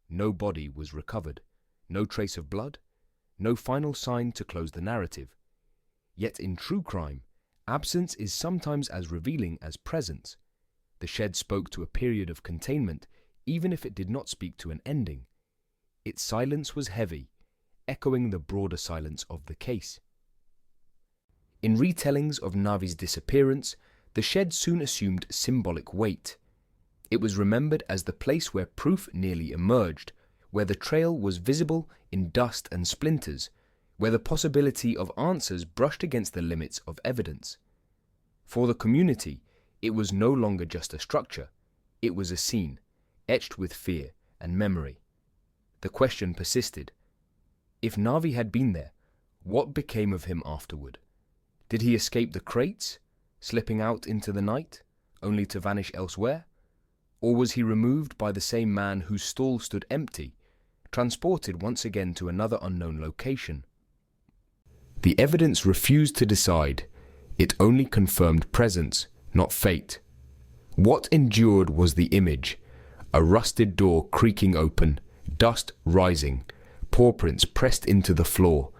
No body was recovered, no trace of blood, no final sign to close the narrative. Yet in true crime, absence is sometimes as revealing as presence. The shed spoke to a period of containment, even if it did not speak to an ending. Its silence was heavy, echoing the broader silence of the case. In retellings of Navi's disappearance, the shed soon assumed symbolic weight. It was remembered as the place where proof nearly emerged, where the trail was visible in dust and splinters, where the possibility of answers brushed against the limits of evidence. For the community, it was no longer just a structure, it was a scene, etched with fear and memory. The question persisted. If Navi had been there, what became of him afterward? Did he escape the crates, slipping out into the night, only to vanish elsewhere? Or was he removed by the same man whose stall stood empty, transported once again to another unknown location? The evidence refused to decide. It only confirmed presence, not fate. What endured was the image, a rusted door creaking open, dust rising, paw prints pressed into the floor,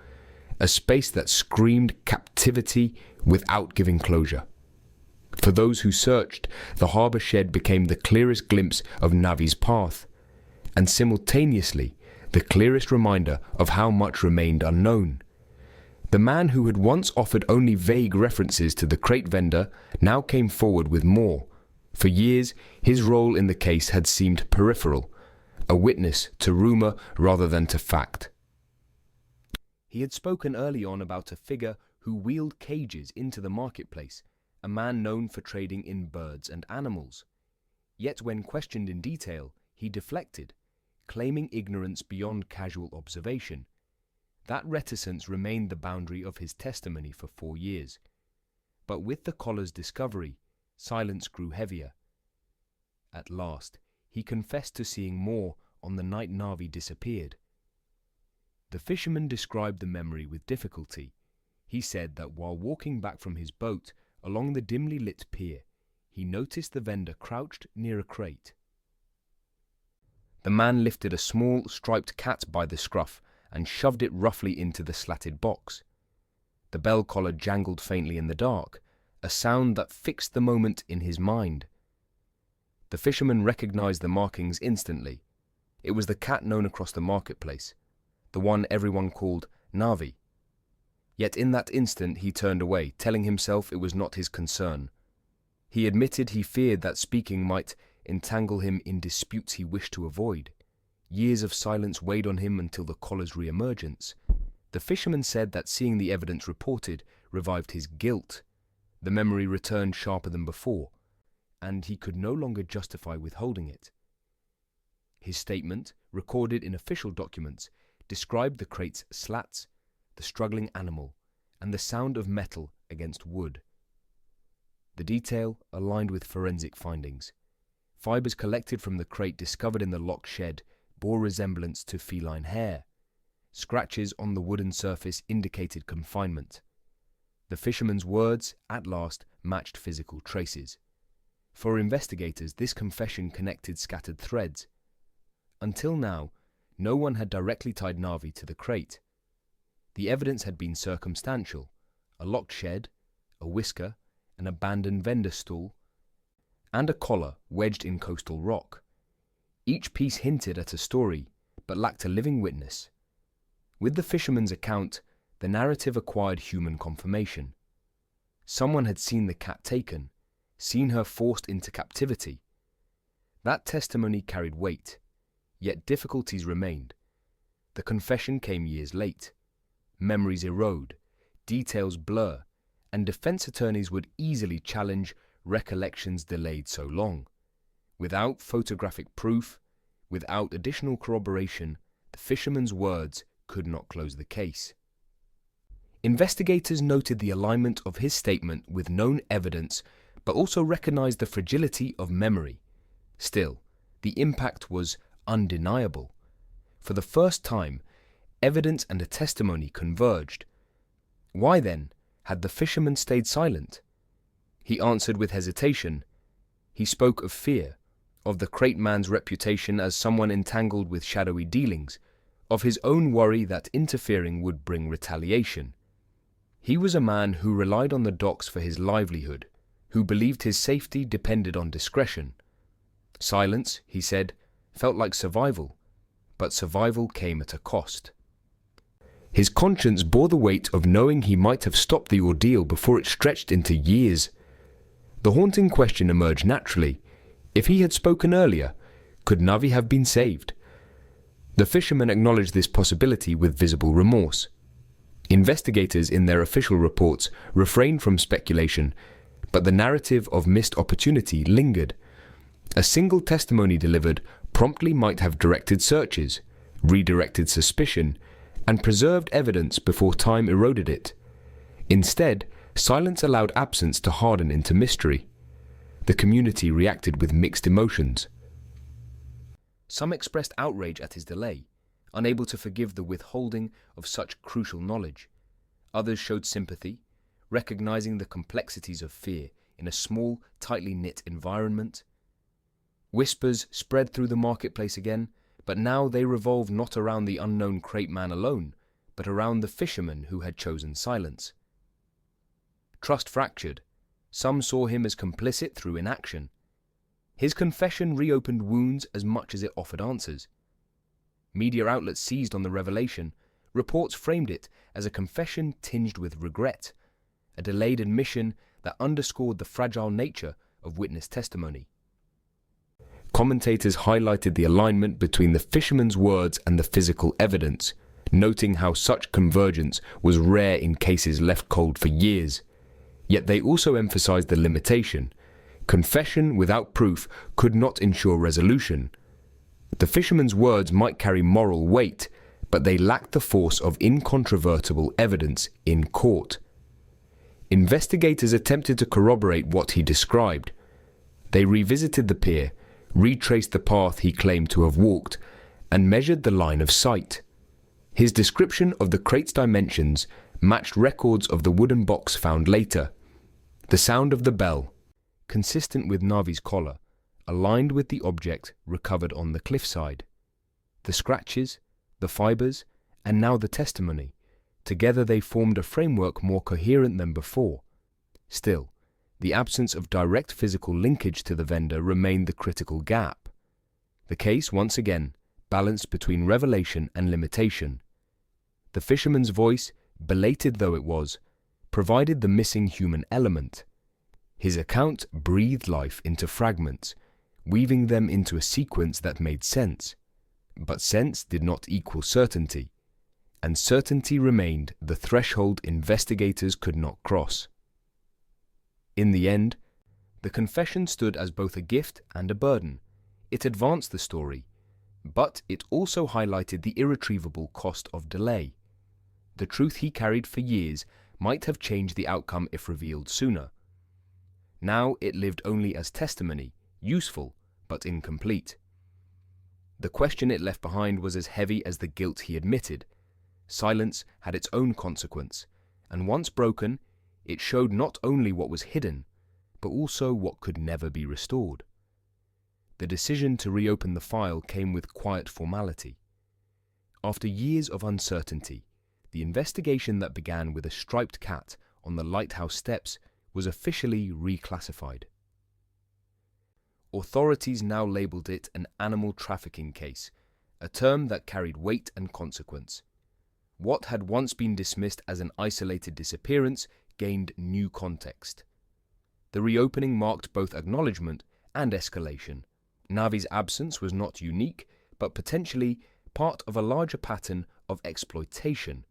a space that screamed captivity without giving closure. For those who searched, the harbour shed became the clearest glimpse of Navi's path, and simultaneously the clearest reminder of how much remained unknown. The man who had once offered only vague references to the crate vendor now came forward with more. For years, his role in the case had seemed peripheral, a witness to rumour rather than to fact. He had spoken early on about a figure who wheeled cages into the marketplace, a man known for trading in birds and animals. Yet when questioned in detail, he deflected, claiming ignorance beyond casual observation. That reticence remained the boundary of his testimony for 4 years. But with the collar's discovery, silence grew heavier. At last, he confessed to seeing more on the night Navi disappeared. The fisherman described the memory with difficulty. He said that while walking back from his boat along the dimly lit pier, he noticed the vendor crouched near a crate. The man lifted a small, striped cat by the scruff and shoved it roughly into the slatted box. The bell collar jangled faintly in the dark, a sound that fixed the moment in his mind. The fisherman recognized the markings instantly. It was the cat known across the marketplace, the one everyone called Navi. Yet in that instant he turned away, telling himself it was not his concern. He admitted he feared that speaking might entangle him in disputes he wished to avoid. Years of silence weighed on him until the collar's re-emergence. The fisherman said that seeing the evidence reported revived his guilt. The memory returned sharper than before, and he could no longer justify withholding it. His statement, recorded in official documents, described the crate's slats, the struggling animal, and the sound of metal against wood. The detail aligned with forensic findings. Fibers collected from the crate discovered in the locked shed bore resemblance to feline hair. Scratches on the wooden surface indicated confinement. The fisherman's words, at last, matched physical traces. For investigators, this confession connected scattered threads. Until now, no one had directly tied Navi to the crate. The evidence had been circumstantial: a locked shed, a whisker, an abandoned vendor stall, and a collar wedged in coastal rock. Each piece hinted at a story, but lacked a living witness. With the fisherman's account, the narrative acquired human confirmation. Someone had seen the cat taken, seen her forced into captivity. That testimony carried weight, yet difficulties remained. The confession came years late. Memories erode, details blur, and defense attorneys would easily challenge recollections delayed so long. Without photographic proof, without additional corroboration, the fisherman's words could not close the case. Investigators noted the alignment of his statement with known evidence, but also recognized the fragility of memory. Still, the impact was undeniable. For the first time, evidence and a testimony converged. Why then had the fisherman stayed silent? He answered with hesitation. He spoke of fear, of the crate man's reputation as someone entangled with shadowy dealings, of his own worry that interfering would bring retaliation. He was a man who relied on the docks for his livelihood, who believed his safety depended on discretion. Silence, he said, felt like survival, but survival came at a cost. His conscience bore the weight of knowing he might have stopped the ordeal before it stretched into years. The haunting question emerged naturally. If he had spoken earlier, could Navi have been saved? The fisherman acknowledged this possibility with visible remorse. Investigators in their official reports refrained from speculation, but the narrative of missed opportunity lingered. A single testimony delivered promptly might have directed searches, redirected suspicion, and preserved evidence before time eroded it. Instead, silence allowed absence to harden into mystery. The community reacted with mixed emotions. Some expressed outrage at his delay, unable to forgive the withholding of such crucial knowledge. Others showed sympathy, recognizing the complexities of fear in a small, tightly knit environment. Whispers spread through the marketplace again, but now they revolved not around the unknown crate man alone, but around the fisherman who had chosen silence. Trust fractured. Some saw him as complicit through inaction. His confession reopened wounds as much as it offered answers. Media outlets seized on the revelation. Reports framed it as a confession tinged with regret, a delayed admission that underscored the fragile nature of witness testimony. Commentators highlighted the alignment between the fisherman's words and the physical evidence, noting how such convergence was rare in cases left cold for years. Yet they also emphasized the limitation. Confession without proof could not ensure resolution. The fisherman's words might carry moral weight, but they lacked the force of incontrovertible evidence in court. Investigators attempted to corroborate what he described. They revisited the pier, retraced the path he claimed to have walked, and measured the line of sight. His description of the crate's dimensions matched records of the wooden box found later. The sound of the bell, consistent with Navi's collar, aligned with the object recovered on the cliffside. The scratches, the fibers, and now the testimony. Together they formed a framework more coherent than before. Still, the absence of direct physical linkage to the vendor remained the critical gap. The case, once again, balanced between revelation and limitation. The fisherman's voice, belated though it was, provided the missing human element. His account breathed life into fragments, weaving them into a sequence that made sense. But sense did not equal certainty, and certainty remained the threshold investigators could not cross. In the end, the confession stood as both a gift and a burden. It advanced the story, but it also highlighted the irretrievable cost of delay. The truth he carried for years might have changed the outcome if revealed sooner. Now it lived only as testimony, useful but incomplete. The question it left behind was as heavy as the guilt he admitted. Silence had its own consequence, and once broken, it showed not only what was hidden, but also what could never be restored. The decision to reopen the file came with quiet formality. After years of uncertainty, the investigation that began with a striped cat on the Lighthouse Steps was officially reclassified. Authorities now labeled it an animal trafficking case, a term that carried weight and consequence. What had once been dismissed as an isolated disappearance gained new context. The reopening marked both acknowledgement and escalation. Navi's absence was not unique, but potentially part of a larger pattern of exploitation.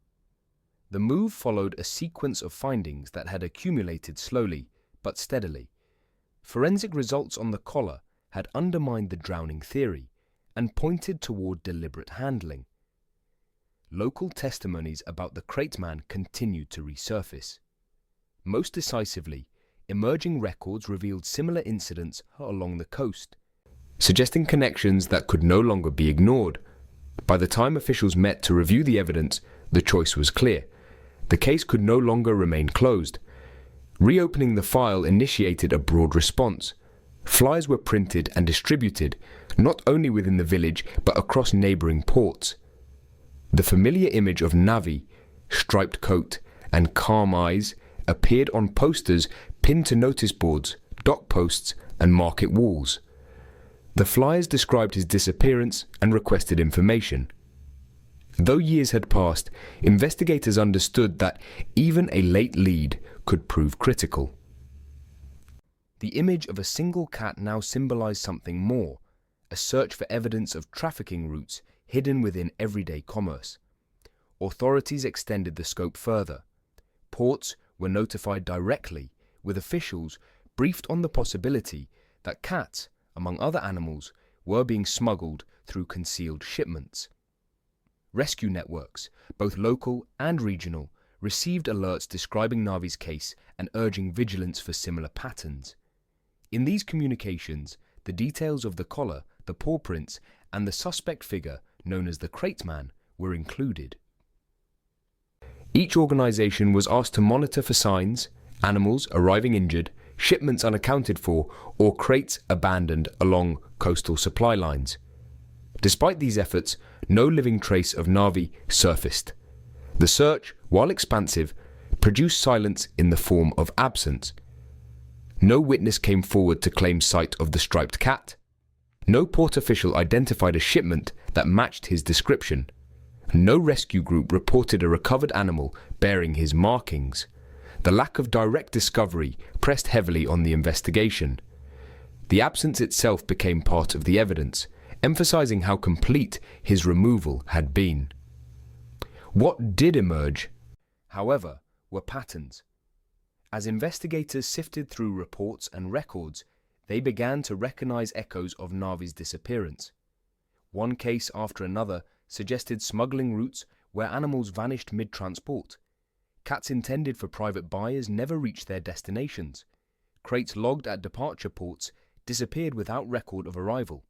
The move followed a sequence of findings that had accumulated slowly but steadily. Forensic results on the collar had undermined the drowning theory and pointed toward deliberate handling. Local testimonies about the crate man continued to resurface. Most decisively, emerging records revealed similar incidents along the coast, suggesting connections that could no longer be ignored. By the time officials met to review the evidence, the choice was clear. The case could no longer remain closed. Reopening the file initiated a broad response. Flyers were printed and distributed, not only within the village but across neighboring ports. The familiar image of Navi, striped coat, and calm eyes appeared on posters pinned to notice boards, dock posts, and market walls. The flyers described his disappearance and requested information. Though years had passed, investigators understood that even a late lead could prove critical. The image of a single cat now symbolized something more, a search for evidence of trafficking routes hidden within everyday commerce. Authorities extended the scope further. Ports were notified directly, with officials briefed on the possibility that cats, among other animals, were being smuggled through concealed shipments. Rescue networks, both local and regional, received alerts describing Navi's case and urging vigilance for similar patterns. In these communications, the details of the collar, the paw prints, and the suspect figure, known as the crate man, were included. Each organization was asked to monitor for signs, animals arriving injured, shipments unaccounted for, or crates abandoned along coastal supply lines. Despite these efforts, no living trace of Navi surfaced. The search, while expansive, produced silence in the form of absence. No witness came forward to claim sight of the striped cat. No port official identified a shipment that matched his description. No rescue group reported a recovered animal bearing his markings. The lack of direct discovery pressed heavily on the investigation. The absence itself became part of the evidence, emphasizing how complete his removal had been. What did emerge, however, were patterns. As investigators sifted through reports and records, they began to recognize echoes of Navi's disappearance. One case after another suggested smuggling routes where animals vanished mid-transport. Cats intended for private buyers never reached their destinations. Crates logged at departure ports disappeared without record of arrival.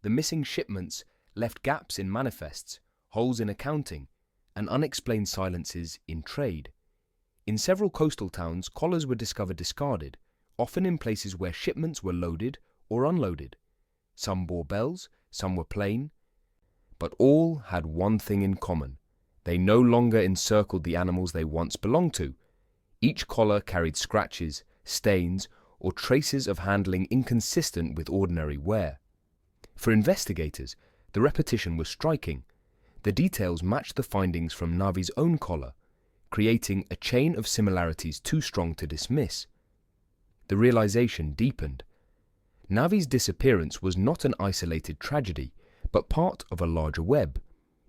The missing shipments left gaps in manifests, holes in accounting, and unexplained silences in trade. In several coastal towns, collars were discovered discarded, often in places where shipments were loaded or unloaded. Some bore bells, some were plain, but all had one thing in common. They no longer encircled the animals they once belonged to. Each collar carried scratches, stains, or traces of handling inconsistent with ordinary wear. For investigators, the repetition was striking. The details matched the findings from Navi's own collar, creating a chain of similarities too strong to dismiss. The realization deepened. Navi's disappearance was not an isolated tragedy, but part of a larger web.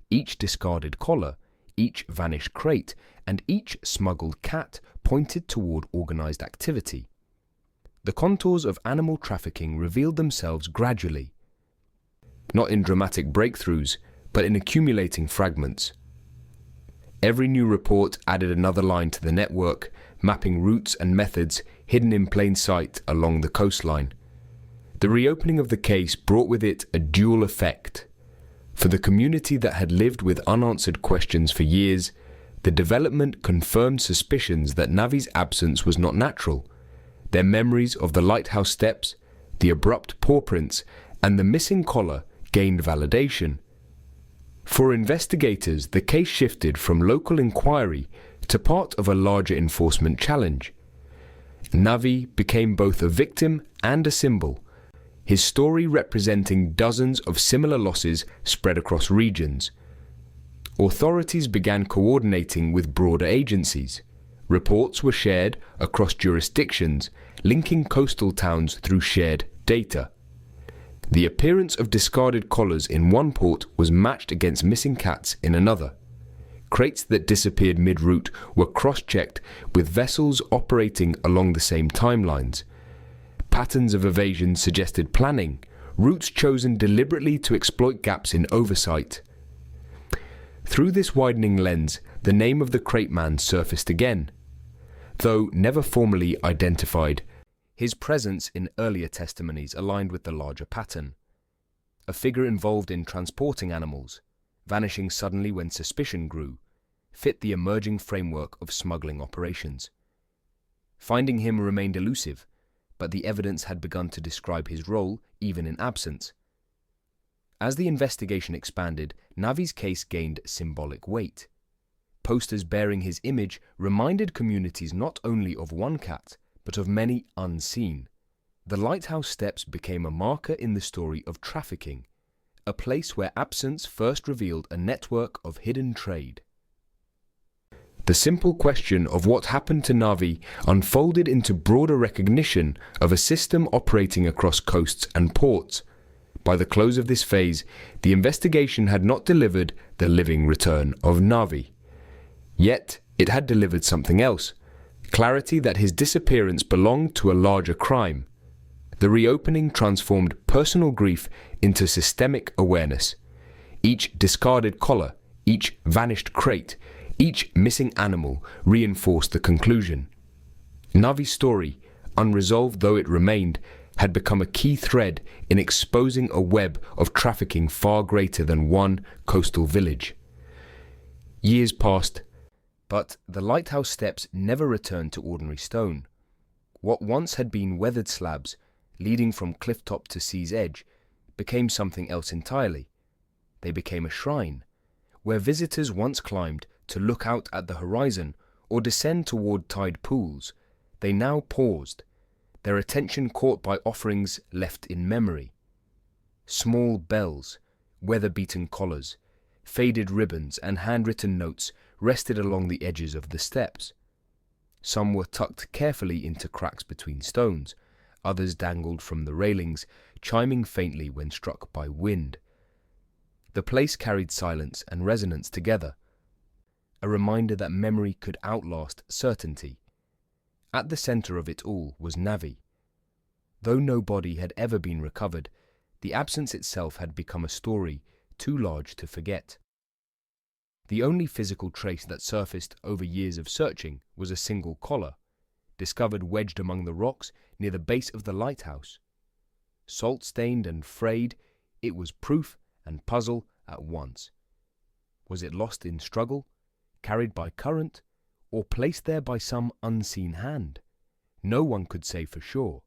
Each discarded collar, each vanished crate, and each smuggled cat pointed toward organized activity. The contours of animal trafficking revealed themselves gradually, not in dramatic breakthroughs, but in accumulating fragments. Every new report added another line to the network, mapping routes and methods hidden in plain sight along the coastline. The reopening of the case brought with it a dual effect. For the community that had lived with unanswered questions for years, the development confirmed suspicions that Navi's absence was not natural. Their memories of the Lighthouse Steps, the abrupt paw prints, and the missing collar gained validation. For investigators, the case shifted from local inquiry to part of a larger enforcement challenge. Navi became both a victim and a symbol, his story representing dozens of similar losses spread across regions. Authorities began coordinating with broader agencies. Reports were shared across jurisdictions, linking coastal towns through shared data. The appearance of discarded collars in one port was matched against missing cats in another, crates that disappeared mid-route were cross-checked with vessels operating along the same timelines. Patterns of evasion suggested planning, routes chosen deliberately to exploit gaps in oversight. Through this widening lens, the name of the crate man surfaced again. Though never formally identified, his presence in earlier testimonies aligned with the larger pattern. A figure involved in transporting animals, vanishing suddenly when suspicion grew, fit the emerging framework of smuggling operations. Finding him remained elusive, but the evidence had begun to describe his role even in absence. As the investigation expanded, Navi's case gained symbolic weight. Posters bearing his image reminded communities not only of one cat, but of many unseen. The Lighthouse Steps became a marker in the story of trafficking, a place where absence first revealed a network of hidden trade. The simple question of what happened to Navi unfolded into broader recognition of a system operating across coasts and ports. By the close of this phase, the investigation had not delivered the living return of Navi. Yet, it had delivered something else: clarity that his disappearance belonged to a larger crime. The reopening transformed personal grief into systemic awareness. Each discarded collar, each vanished crate, each missing animal reinforced the conclusion. Navi's story, unresolved though it remained, had become a key thread in exposing a web of trafficking far greater than one coastal village. Years passed, but the Lighthouse Steps never returned to ordinary stone. What once had been weathered slabs, leading from clifftop to sea's edge, became something else entirely. They became a shrine, where visitors once climbed to look out at the horizon or descend toward tide pools. They now paused, their attention caught by offerings left in memory. Small bells, weather-beaten collars, faded ribbons and handwritten notes rested along the edges of the steps. Some were tucked carefully into cracks between stones, others dangled from the railings, chiming faintly when struck by wind. The place carried silence and resonance together, a reminder that memory could outlast certainty. At the center of it all was Navi. Though no body had ever been recovered, the absence itself had become a story too large to forget. The only physical trace that surfaced over years of searching was a single collar, discovered wedged among the rocks near the base of the lighthouse. Salt-stained and frayed, it was proof and puzzle at once. Was it lost in struggle, carried by current, or placed there by some unseen hand? No one could say for sure,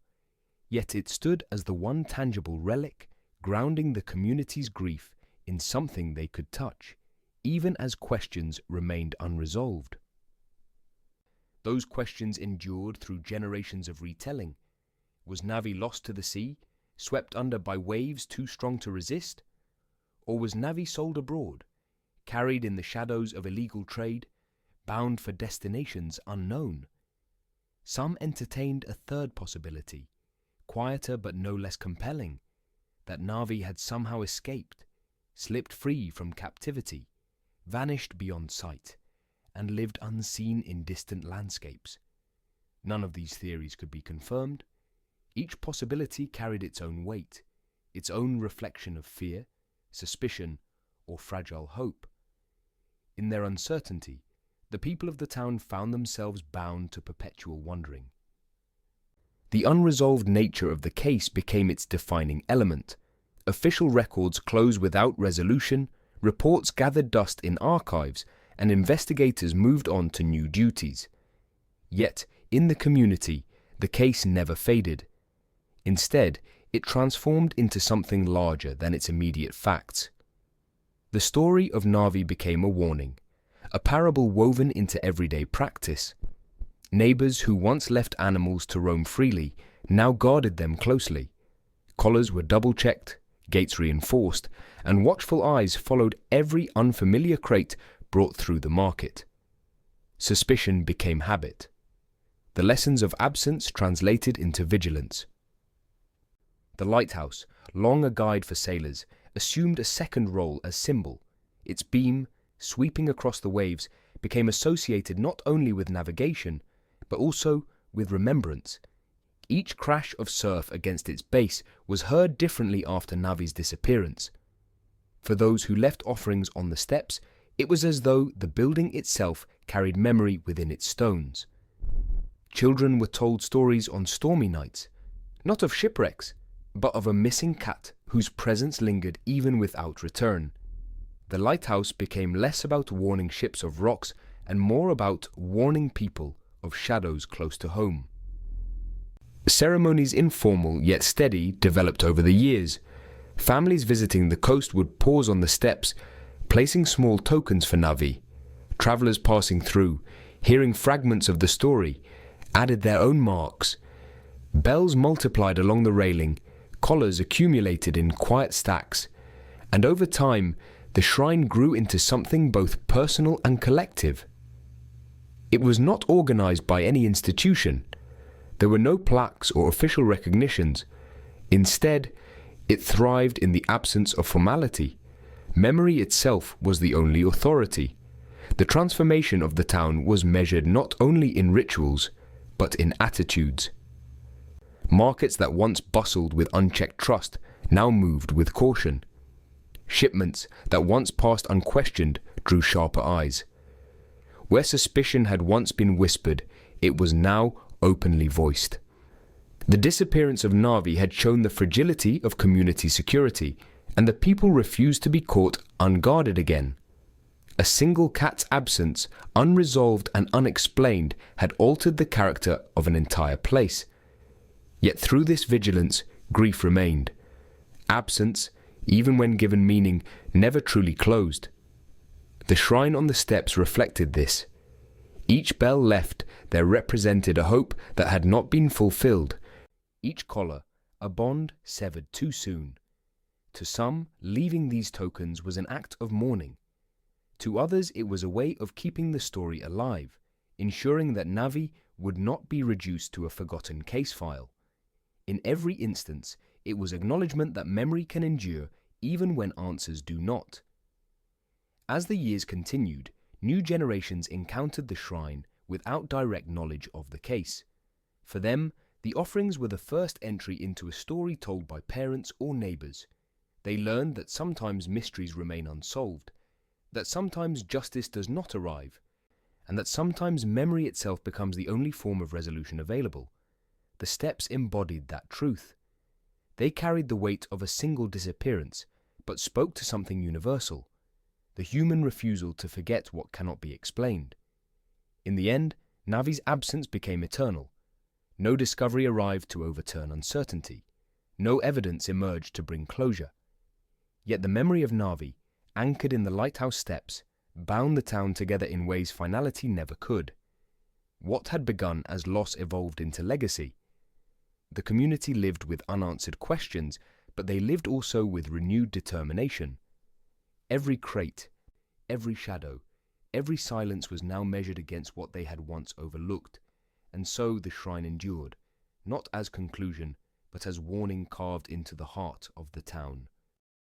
yet it stood as the one tangible relic, grounding the community's grief in something they could touch, even as questions remained unresolved. Those questions endured through generations of retelling. Was Navi lost to the sea, swept under by waves too strong to resist? Or was Navi sold abroad, carried in the shadows of illegal trade, bound for destinations unknown? Some entertained a third possibility, quieter but no less compelling, that Navi had somehow escaped, slipped free from captivity, vanished beyond sight, and lived unseen in distant landscapes. None of these theories could be confirmed. Each possibility carried its own weight, its own reflection of fear, suspicion, or fragile hope. In their uncertainty, the people of the town found themselves bound to perpetual wondering. The unresolved nature of the case became its defining element. Official records closed without resolution, reports gathered dust in archives, and investigators moved on to new duties. Yet, in the community, the case never faded. Instead, it transformed into something larger than its immediate facts. The story of Navi became a warning, a parable woven into everyday practice. Neighbors who once left animals to roam freely now guarded them closely. Collars were double-checked, gates reinforced, and watchful eyes followed every unfamiliar crate brought through the market. Suspicion became habit. The lessons of absence translated into vigilance. The lighthouse, long a guide for sailors, assumed a second role as symbol, its beam, sweeping across the waves, became associated not only with navigation, but also with remembrance. Each crash of surf against its base was heard differently after Navi's disappearance. For those who left offerings on the steps, it was as though the building itself carried memory within its stones. Children were told stories on stormy nights, not of shipwrecks, but of a missing cat whose presence lingered even without return. The lighthouse became less about warning ships of rocks and more about warning people of shadows close to home. Ceremonies, informal yet steady, developed over the years. Families visiting the coast would pause on the steps, placing small tokens for Navi. Travelers passing through, hearing fragments of the story, added their own marks. Bells multiplied along the railing, collars accumulated in quiet stacks, and over time, the shrine grew into something both personal and collective. It was not organized by any institution. There were no plaques or official recognitions. Instead, it thrived in the absence of formality. Memory itself was the only authority. The transformation of the town was measured not only in rituals, but in attitudes. Markets that once bustled with unchecked trust now moved with caution. Shipments that once passed unquestioned drew sharper eyes. Where suspicion had once been whispered, it was now openly voiced. The disappearance of Navi had shown the fragility of community security, and the people refused to be caught unguarded again. A single cat's absence, unresolved and unexplained, had altered the character of an entire place. Yet through this vigilance, grief remained. Absence, even when given meaning, never truly closed. The shrine on the steps reflected this. Each bell left there represented a hope that had not been fulfilled. Each collar, a bond severed too soon. To some, leaving these tokens was an act of mourning. To others, it was a way of keeping the story alive, ensuring that Navi would not be reduced to a forgotten case file. In every instance, it was acknowledgement that memory can endure even when answers do not. As the years continued, new generations encountered the shrine without direct knowledge of the case. For them, the offerings were the first entry into a story told by parents or neighbors. They learned that sometimes mysteries remain unsolved, that sometimes justice does not arrive, and that sometimes memory itself becomes the only form of resolution available. The steps embodied that truth. They carried the weight of a single disappearance, but spoke to something universal, the human refusal to forget what cannot be explained. In the end, Navi's absence became eternal. No discovery arrived to overturn uncertainty. No evidence emerged to bring closure. Yet the memory of Navi, anchored in the Lighthouse Steps, bound the town together in ways finality never could. What had begun as loss evolved into legacy. The community lived with unanswered questions, but they lived also with renewed determination. Every crate, every shadow, every silence was now measured against what they had once overlooked, and so the shrine endured, not as conclusion, but as warning carved into the heart of the town.